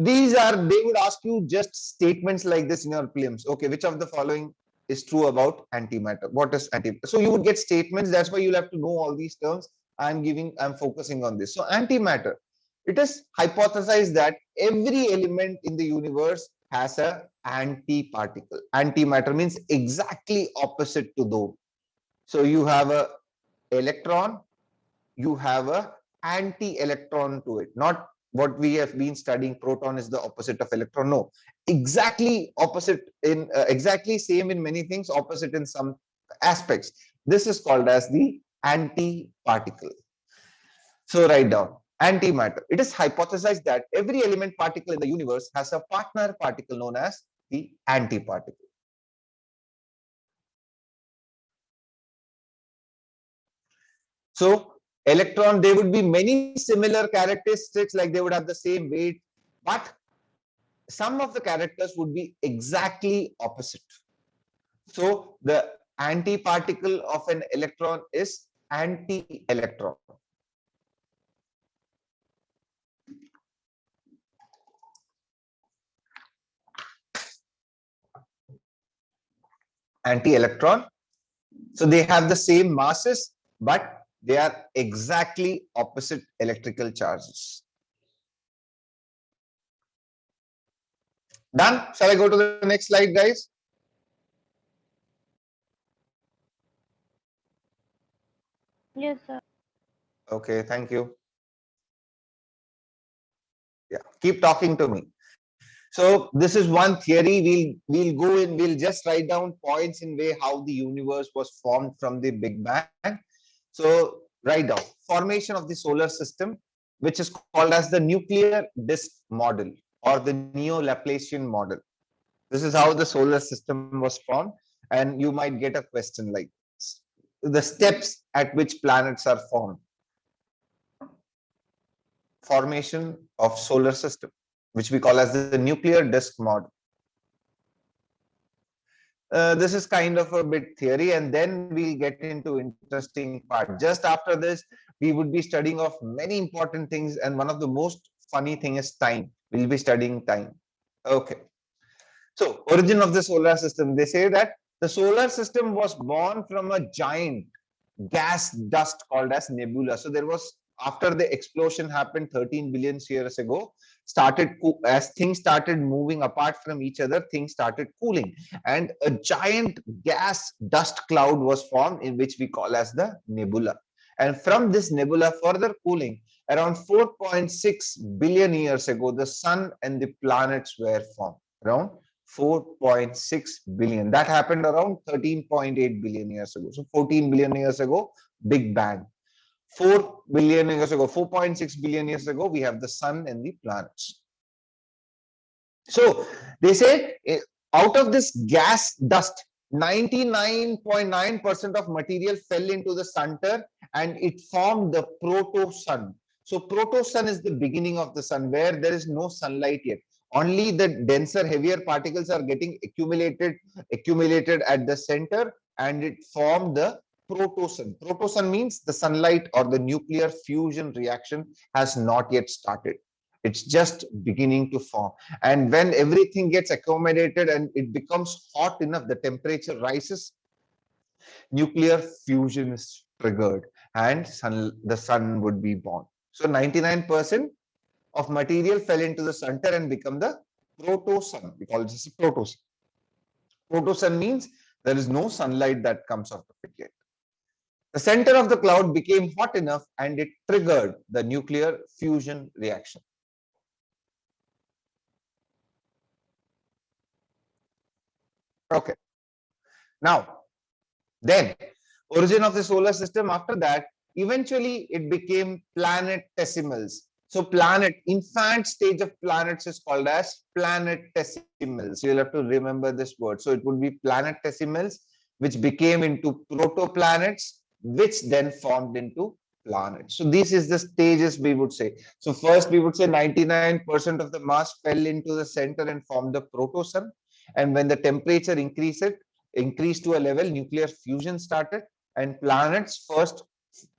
These are, they would ask you just statements like this in your prelims. Okay, which of the following is true about antimatter? What is antimatter? So you would get statements. That's why you'll have to know all these terms. I'm focusing on this. So antimatter, it is hypothesized that every element in the universe has a antiparticle. Antimatter means exactly opposite to those. So you have a electron, you have a anti-electron to it. Not what we have been studying, proton is the opposite of electron. No, exactly opposite in exactly same in many things, opposite in some aspects. This is called as the antiparticle. So write down antimatter. It is hypothesized that every element particle in the universe has a partner particle known as the antiparticle. So electron, there would be many similar characteristics, like they would have the same weight, but some of the characters would be exactly opposite. So the antiparticle of an electron is anti-electron. anti-electron. So they have the same masses, but they are exactly opposite electrical charges. Done? Shall I go to the next slide, guys? Yes, sir. Okay, thank you. Yeah, keep talking to me. So this is one theory. We'll go in, we'll just write down points in way how the universe was formed from the Big Bang. So write down formation of the solar system, which is called as the nuclear disk model or the Neo-Laplacian model. This is how the solar system was formed, and you might get a question like this. The steps at which planets are formed. Formation of solar system, which we call as the nuclear disk model. This is kind of a bit theory, and then we'll get into interesting part. Just after this, we would be studying of many important things, and one of the most funny thing is time. We'll be studying time. Okay. So, origin of the solar system. They say that the solar system was born from a giant gas dust called as nebula. So there was, after the explosion happened 13 billion years ago, as things started moving apart from each other, things started cooling, and a giant gas dust cloud was formed, in which we call as the nebula. And from this nebula, further cooling, around 4.6 billion years ago, the sun and the planets were formed. Around 4.6 billion. That happened around 13.8 billion years ago. So 14 billion years ago, Big Bang. 4 billion years ago, 4.6 billion years ago, we have the sun and the planets. So they say out of this gas dust, 99.9% of material fell into the center and it formed the proto-sun. So proto-sun is the beginning of the sun, where there is no sunlight yet. Only the denser, heavier particles are getting accumulated at the center, and it formed the proto-sun. Proto-sun means the sunlight or the nuclear fusion reaction has not yet started. It's just beginning to form. And when everything gets accommodated and it becomes hot enough, the temperature rises, nuclear fusion is triggered, and the sun would be born. So 99% of material fell into the center and become the proto-sun. We call this a proto-sun. Proto-sun means there is no sunlight that comes out of it yet. The center of the cloud became hot enough and it triggered the nuclear fusion reaction. Okay. Now, then, origin of the solar system, after that, eventually it became planetesimals. So planet, infant stage of planets is called as planetesimals. You'll have to remember this word. So it would be planetesimals, which became into protoplanets, which then formed into planets. So this is the stages we would say. So first we would say 99% of the mass fell into the center and formed the proto-sun. And when the temperature increased to a level, nuclear fusion started, and planets first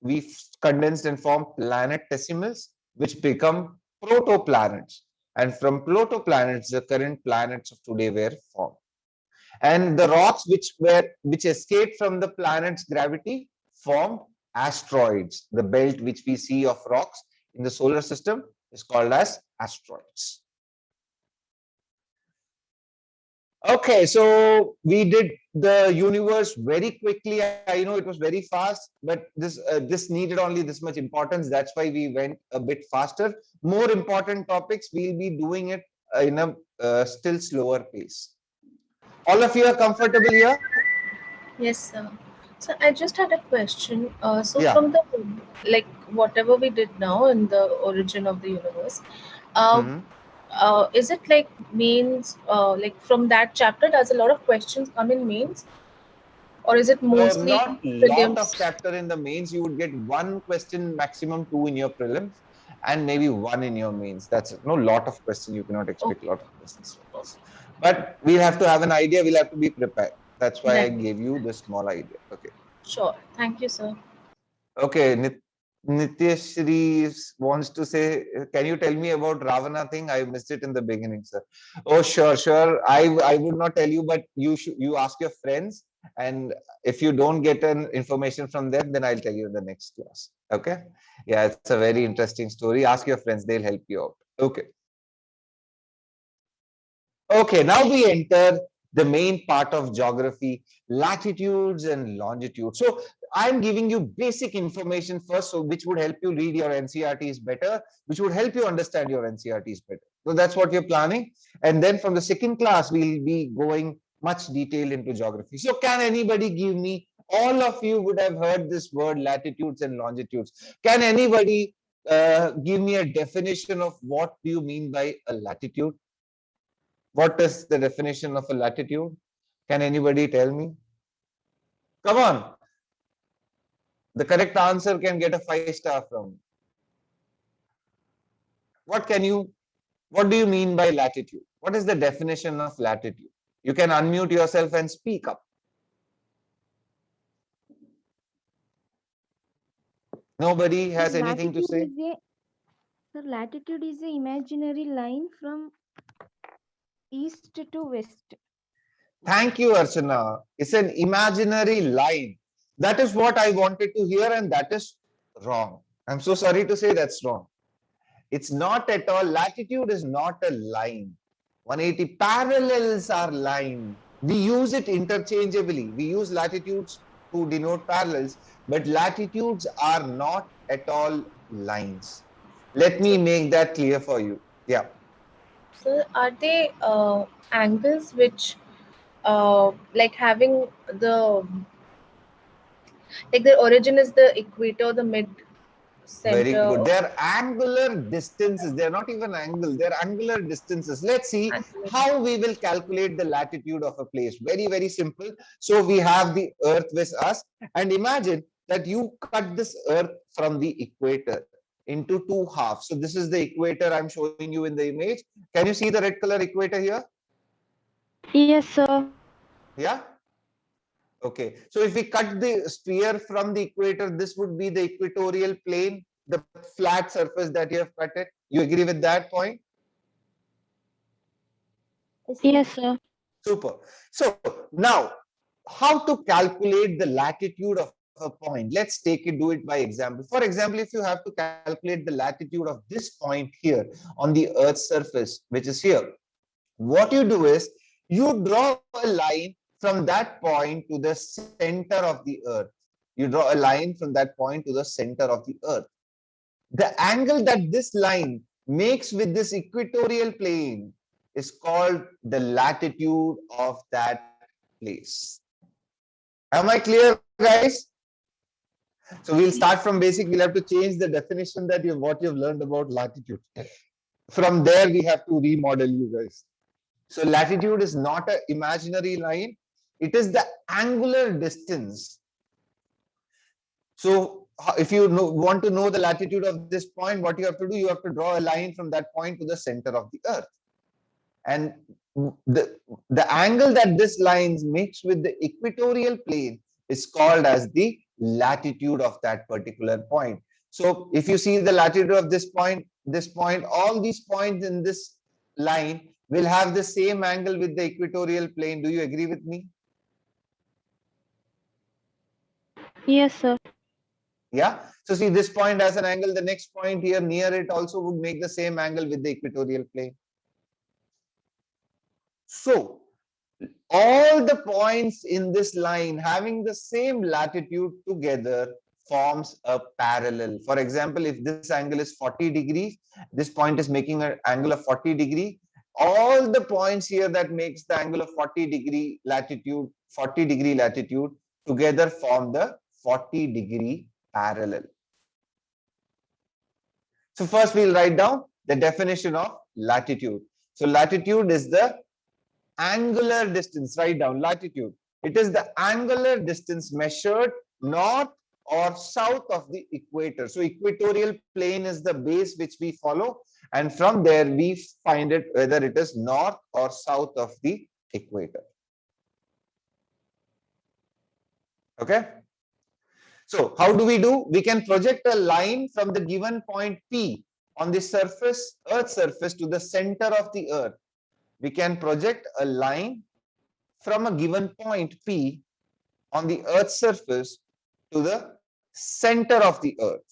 we condensed and formed planetesimals, which become protoplanets. And from protoplanets, the current planets of today were formed. And the rocks which escaped from the planet's gravity formed asteroids. The belt which we see of rocks in the solar system is called as asteroids. Okay, so we did the universe very quickly. I know it was very fast, but this needed only this much importance. That's why we went a bit faster. More important topics, we'll be doing it in a still slower pace. All of you are comfortable here? Yes, sir. So I just had a question. So Yeah. from the whatever we did now in the origin of the universe, is it like mains? Like from that chapter, does a lot of questions come in mains, or is it mostly Not lot of chapter in the mains. You would get one question, maximum two in your prelims, and maybe one in your mains. That's it. No lot of questions. You cannot expect a lot of questions. But we'll have to have an idea. We'll have to be prepared. That's why I gave you the small idea. Okay. Sure. Thank you, sir. Okay. Nityashri wants to say, can you tell me about Ravana thing? I missed it in the beginning, sir. Oh, sure. I would not tell you, but you ask your friends And if you don't get an information from them, then I'll tell you in the next class. Okay. Yeah, it's a very interesting story. Ask your friends, they'll help you out. Okay. Okay, now we enter the main part of geography, latitudes and longitudes. So I'm giving you basic information first, so which would help you read your NCERTs better, which would help you understand your NCERTs better. So that's what you're planning. And then from the second class, we'll be going much detail into geography. So can anybody give me, all of you would have heard this word latitudes and longitudes. Can anybody give me a definition of what do you mean by a latitude? What is the definition of a latitude? Can anybody tell me? Come on. The correct answer can get a 5-star from. What do you mean by latitude? What is the definition of latitude? You can unmute yourself and speak up. Nobody has anything to say? Sir, latitude is an imaginary line from east to west. Thank you, Archana. It's an imaginary line. That is what I wanted to hear, and that is wrong. I'm so sorry to say that's wrong. It's not at all. Latitude is not a line. 180 parallels are line. We use it interchangeably. We use latitudes to denote parallels, but latitudes are not at all lines. Let me make that clear for you. Yeah. So are they angles which like having the origin is the equator, the mid center? Very good. They're angular distances. They're not even angle. They're angular distances. Let's see how we will calculate the latitude of a place. Very, very simple. So we have the earth with us, and imagine that you cut this earth from the equator into 2 halves. So this is the equator I'm showing you in the image. Can you see the red color equator here? Yes, sir. Yeah. Okay. So if we cut the sphere from the equator, this would be the equatorial plane, the flat surface that you have cut it. You agree with that point? Yes, sir. Super. So now, how to calculate the latitude of a point? Let's do it by example. For example, if you have to calculate the latitude of this point here on the Earth's surface, which is here, what you do is you draw a line from that point to the center of the Earth. You draw a line from that point to the center of the Earth. The angle that this line makes with this equatorial plane is called the latitude of that place. Am I clear, guys? So we'll start from basic. We'll have to change the definition that what you've learned about latitude. From there, we have to remodel you guys. So latitude is not an imaginary line. It is the angular distance. So if you want to know the latitude of this point, what you have to do, you have to draw a line from that point to the center of the Earth. And the angle that this line makes with the equatorial plane is called as the latitude of that particular point. So if you see the latitude of this point, all these points in this line will have the same angle with the equatorial plane. Do you agree with me? Yes, sir. Yeah. So see, this point has an angle. The next point here near it also would make the same angle with the equatorial plane. So all the points in this line having the same latitude together forms a parallel. For example, if this angle is 40 degrees, this point is making an angle of 40 degree. All the points here that makes the angle of 40 degree latitude together form the 40 degree parallel. So first we'll write down the definition of latitude. So latitude is the angular distance. Write down latitude. It is the angular distance measured north or south of the equator. So equatorial plane is the base which we follow, and from there we find it whether it is north or south of the equator. Okay. So how do? We can project a line from the given point P on the surface, Earth's surface, to the center of the Earth. We can project a line from a given point P on the Earth's surface to the center of the Earth.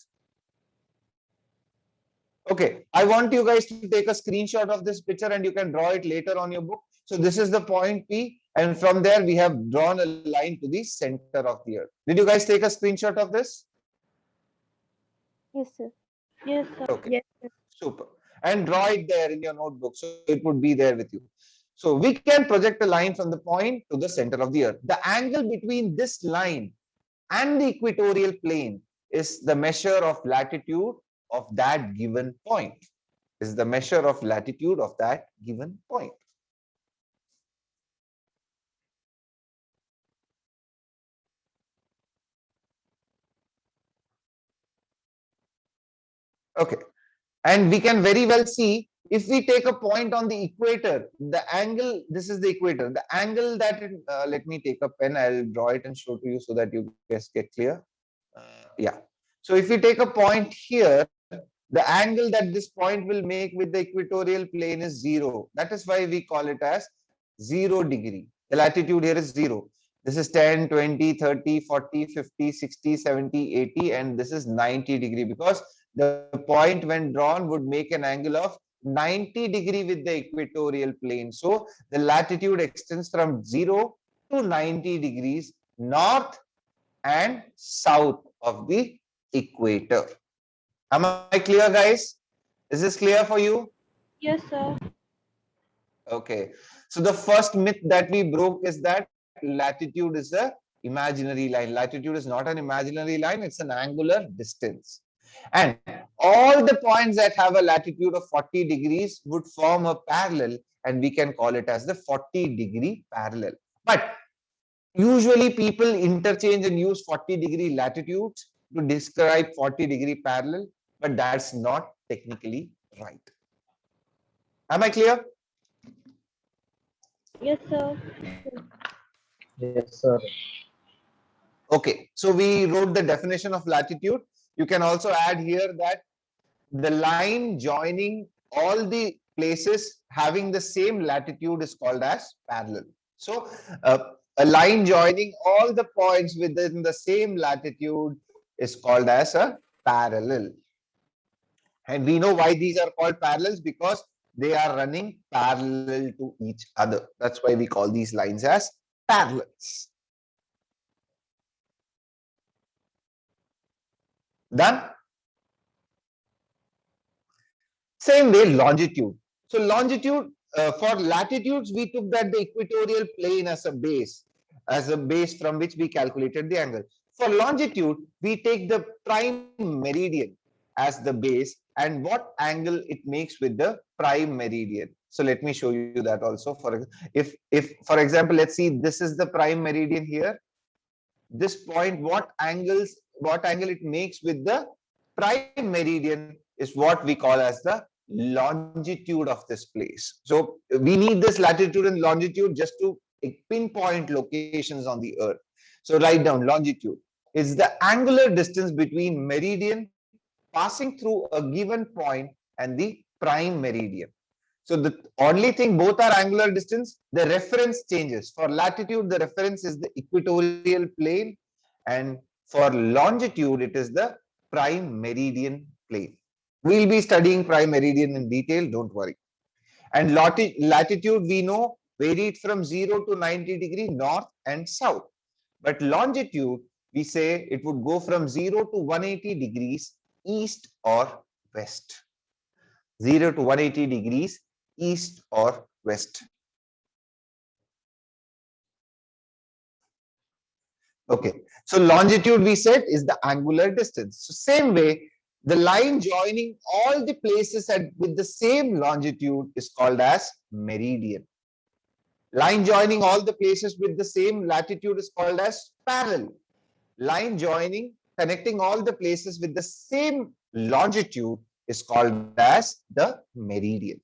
Okay, I want you guys to take a screenshot of this picture and you can draw it later on your book. So this is the point P, and from there we have drawn a line to the center of the Earth. Did you guys take a screenshot of this? Yes, sir. Yes, sir. Okay. Yes, sir. Super. And draw it there in your notebook, so it would be there with you. So we can project a line from the point to the center of the Earth. The angle between this line and the equatorial plane is the measure of latitude of that given point. Is the measure of latitude of that given point. Okay. And we can very well see, if we take a point on the equator, the angle, this is the equator, the angle that, let me take a pen, I'll draw it and show to you so that you guys get clear. Yeah. So if we take a point here, the angle that this point will make with the equatorial plane is 0. That is why we call it as 0 degree. The latitude here is 0. This is 10, 20, 30, 40, 50, 60, 70, 80, and this is 90 degree, because the point when drawn would make an angle of 90 degree with the equatorial plane. So the latitude extends from 0 to 90 degrees north and south of the equator. Am I clear, guys? Is this clear for you? Yes, sir. Okay. So the first myth that we broke is that latitude is a imaginary line. Latitude is not an imaginary line, it's an angular distance. And all the points that have a latitude of 40 degrees would form a parallel, and we can call it as the 40-degree parallel. But usually people interchange and use 40-degree latitudes to describe 40-degree parallel, but that's not technically right. Am I clear? Yes, sir. Yes, sir. Okay, so we wrote the definition of latitude. You can also add here that the line joining all the places having the same latitude is called as parallel. So a line joining all the points within the same latitude is called as a parallel. And we know why these are called parallels, because they are running parallel to each other. That's why we call these lines as parallels. Done? Same way, longitude. So longitude, for latitudes, we took that the equatorial plane as a base from which we calculated the angle. For longitude, we take the prime meridian as the base and what angle it makes with the prime meridian. So let me show you that also. If for example, let's see, this is the prime meridian here. This point, what angle it makes with the prime meridian is what we call as the longitude of this place. So we need this latitude and longitude just to pinpoint locations on the Earth. So write down longitude is the angular distance between meridian passing through a given point and the prime meridian. So the only thing, both are angular distance, the reference changes. For latitude, the reference is the equatorial plane, and for longitude, it is the prime meridian plane. We'll be studying prime meridian in detail, don't worry. And latitude, we know, varied from 0 to 90 degree north and south. But longitude, we say it would go from 0 to 180 degrees east or west. 0 to 180 degrees east or west. Okay, so longitude we said is the angular distance. So same way, the line joining all the places with the same longitude is called as meridian. Line joining all the places with the same latitude is called as parallel. Line joining, connecting all the places with the same longitude is called as the meridian.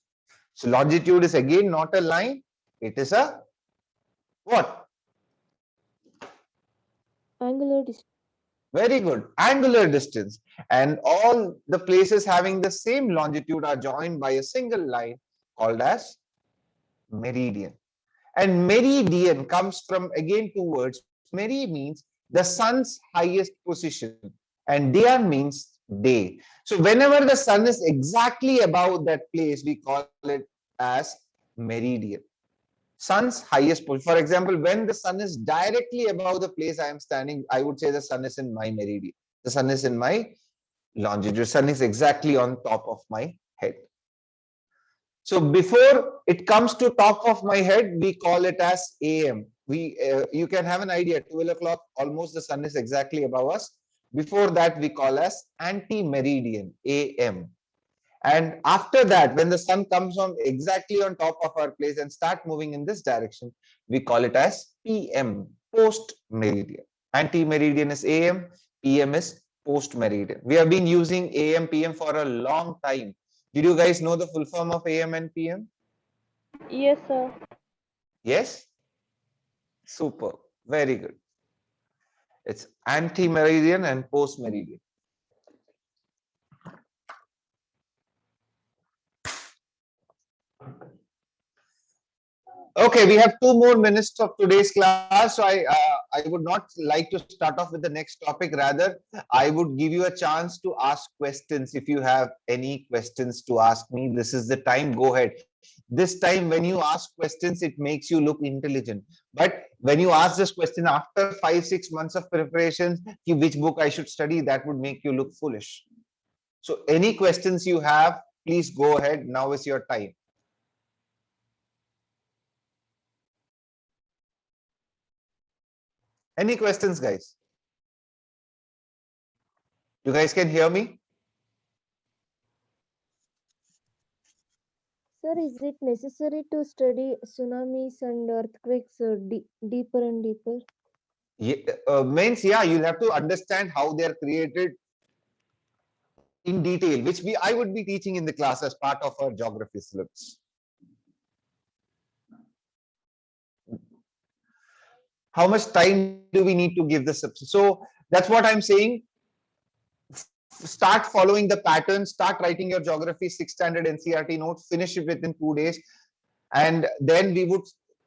So longitude is again not a line, it is a what? Angular distance. Very good, angular distance. And all the places having the same longitude are joined by a single line called as meridian. And meridian comes from, again, two words, Meri means the sun's highest position, and Dian means day. So whenever the sun is exactly above that place, we call it as meridian. Sun's highest position. For example, when the sun is directly above the place I am standing, I would say the sun is in my meridian. The sun is in my longitude. Sun is exactly on top of my head. So before it comes to top of my head, we call it as AM. You can have an idea, 12 o'clock, almost the sun is exactly above us. Before that, we call as anti-meridian, AM. And after that, when the sun comes on exactly on top of our place and start moving in this direction, we call it as PM, post-meridian. Anti-meridian is AM, PM is post-meridian. We have been using AM, PM for a long time. Did you guys know the full form of AM and PM? Yes, sir. Yes? Super. Very good. It's anti-meridian and post-meridian. Okay, we have 2 more minutes of today's class. So I would not like to start off with the next topic. Rather, I would give you a chance to ask questions. If you have any questions to ask me, this is the time. Go ahead. This time, when you ask questions, it makes you look intelligent. But when you ask this question after 5-6 months of preparation, which book I should study, that would make you look foolish. So any questions you have, please go ahead. Now is your time. Any questions, guys? You guys can hear me? Sir, is it necessary to study tsunamis and earthquakes deeper and deeper? Yeah, means, yeah, you'll have to understand how they're created in detail, which I would be teaching in the class as part of our geography syllabus. How much time do we need to give this? So that's what I'm saying. Start following the pattern, start writing your geography 6th standard NCERT notes, finish it within 2 days. And then we would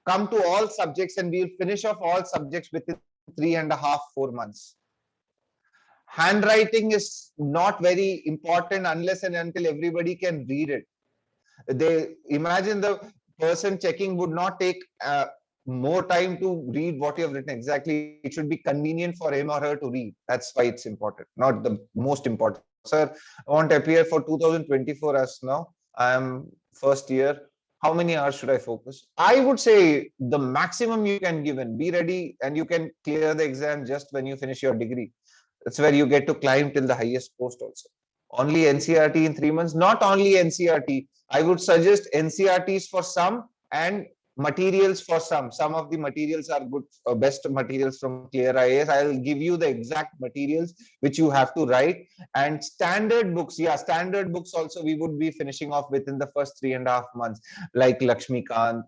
come to all subjects and we'll finish off all subjects within 3.5-4 months. Handwriting is not very important unless and until everybody can read it. They imagine the person checking would not take more time to read what you have written exactly. It should be convenient for him or her to read. That's why it's important, not the most important. Sir, I want to appear for 2024 as now. I am first year. How many hours should I focus? I would say the maximum you can give in. Be ready and you can clear the exam just when you finish your degree. That's where you get to climb till the highest post also. Only NCERT in 3 months. Not only NCERT. I would suggest NCERTs for some and materials for some. Some of the materials are good, best materials from Clear IAS. I'll give you the exact materials which you have to write. And standard books, yeah, standard books also we would be finishing off within the first 3.5 months. Like Lakshmikant,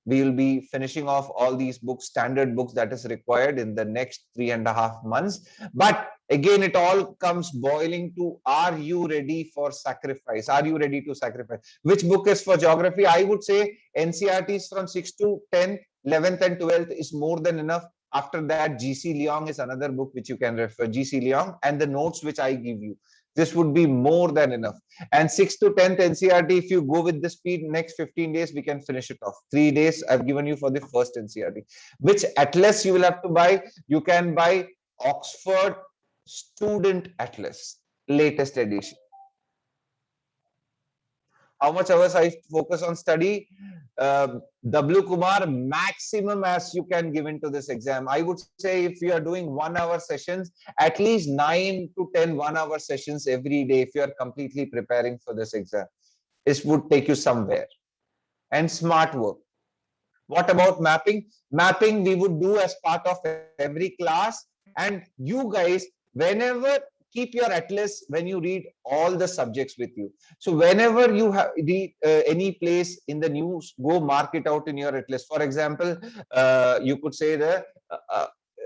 we will be finishing off all these books, standard books that is required in the next 3.5 months. But again, it all comes boiling to, are you ready for sacrifice? Are you ready to sacrifice? Which book is for geography? I would say NCERTs from 6th to 10th, 11th and 12th is more than enough. After that, GC Leong is another book which you can refer, GC Leong, and the notes which I give you. This would be more than enough. And 6th to 10th NCERT, if you go with the speed, next 15 days, we can finish it off. 3 days I've given you for the first NCERT. Which atlas you will have to buy? You can buy Oxford Student Atlas, latest edition. How much hours I focus on study? W. Kumar, maximum as you can give into this exam. I would say if you are doing 1-hour sessions, at least 9 to 10 1-hour sessions every day, if you are completely preparing for this exam, this would take you somewhere. And smart work. What about mapping? Mapping we would do as part of every class. And you guys, whenever, keep your atlas when you read all the subjects with you. So whenever you have any place in the news, go mark it out in your atlas. For example, you could say the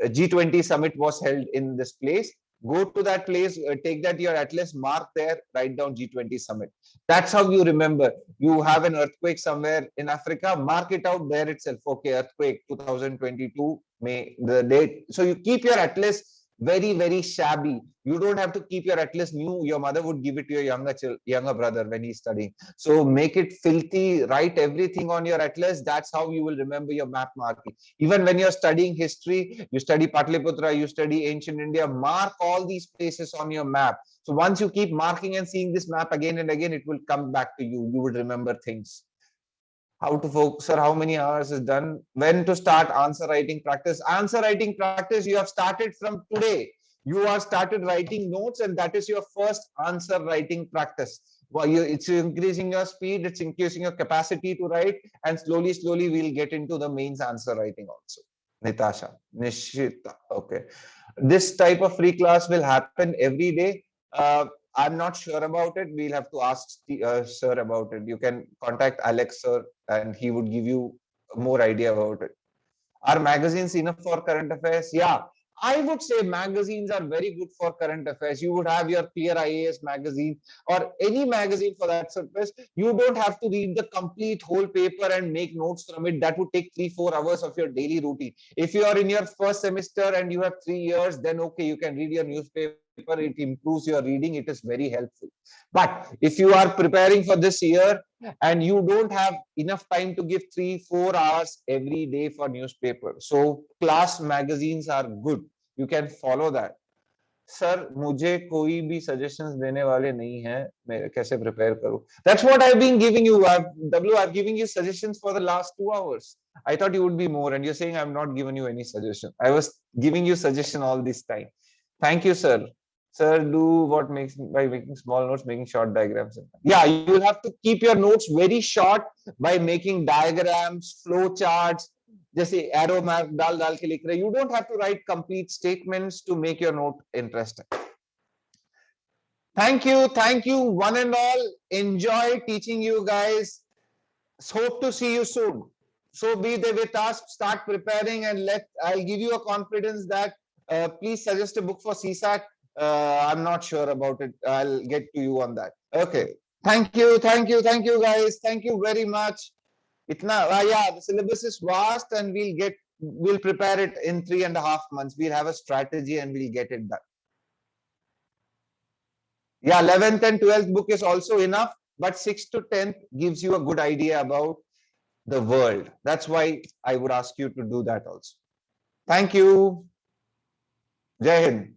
G20 summit was held in this place. Go to that place, take that your atlas, mark there, write down G20 summit. That's how you remember. You have an earthquake somewhere in Africa, mark it out there itself. Okay, earthquake 2022 May, the date. So you keep your atlas very, very shabby. You don't have to keep your atlas new. Your mother would give it to your younger brother when he's studying. So make it filthy, write everything on your atlas. That's how you will remember your map marking. Even when you're studying history, you study Patliputra, you study ancient India, mark all these places on your map. So once you keep marking and seeing this map again and again, it will come back to you. You would remember things. How to focus, sir, how many hours is done? When to start answer writing practice? Answer writing practice, you have started from today. You are started writing notes, and that is your first answer writing practice. Well, it's increasing your speed, it's increasing your capacity to write, and slowly, slowly we'll get into the mains answer writing also. Nitasha, Nishita, okay. This type of free class will happen every day. I'm not sure about it. We'll have to ask sir about it. You can contact Alex sir and he would give you more idea about it. Are magazines enough for current affairs? Yeah, I would say magazines are very good for current affairs. You would have your Clear IAS magazine or any magazine for that purpose. You don't have to read the complete whole paper and make notes from it. That would take 3-4 hours of your daily routine. If you are in your first semester and you have 3 years, then okay, you can read your newspaper. It improves your reading. It is very helpful. But if you are preparing for this year and you don't have enough time to give 3-4 hours every day for newspaper, so class magazines are good. You can follow that. Sir, मुझे कोई भी suggestions देने वाले नहीं हैं, मैं कैसे prepare करूं? That's what I've been giving you. I've given you suggestions for the last 2 hours. I thought you would be more, and you're saying I've not given you any suggestion. I was giving you suggestion all this time. Thank you, sir. Sir, do what makes by making small notes, making short diagrams. Yeah, you will have to keep your notes very short by making diagrams, flow charts. जैसे arrow map डाल के लिख रहे. You don't have to write complete statements to make your note interesting. Thank you, one and all. Enjoy teaching you guys. Hope to see you soon. So be there with us. Start preparing, and I'll give you a confidence that please suggest a book for CSAT. I'm not sure about it. I'll get to you on that. Okay. Thank you, guys. Thank you very much. Yeah, the syllabus is vast, and we'll prepare it in 3.5 months. We'll have a strategy and we'll get it done. Yeah, 11th and 12th book is also enough, but 6th to 10th gives you a good idea about the world. That's why I would ask you to do that also. Thank you. Jai Hind.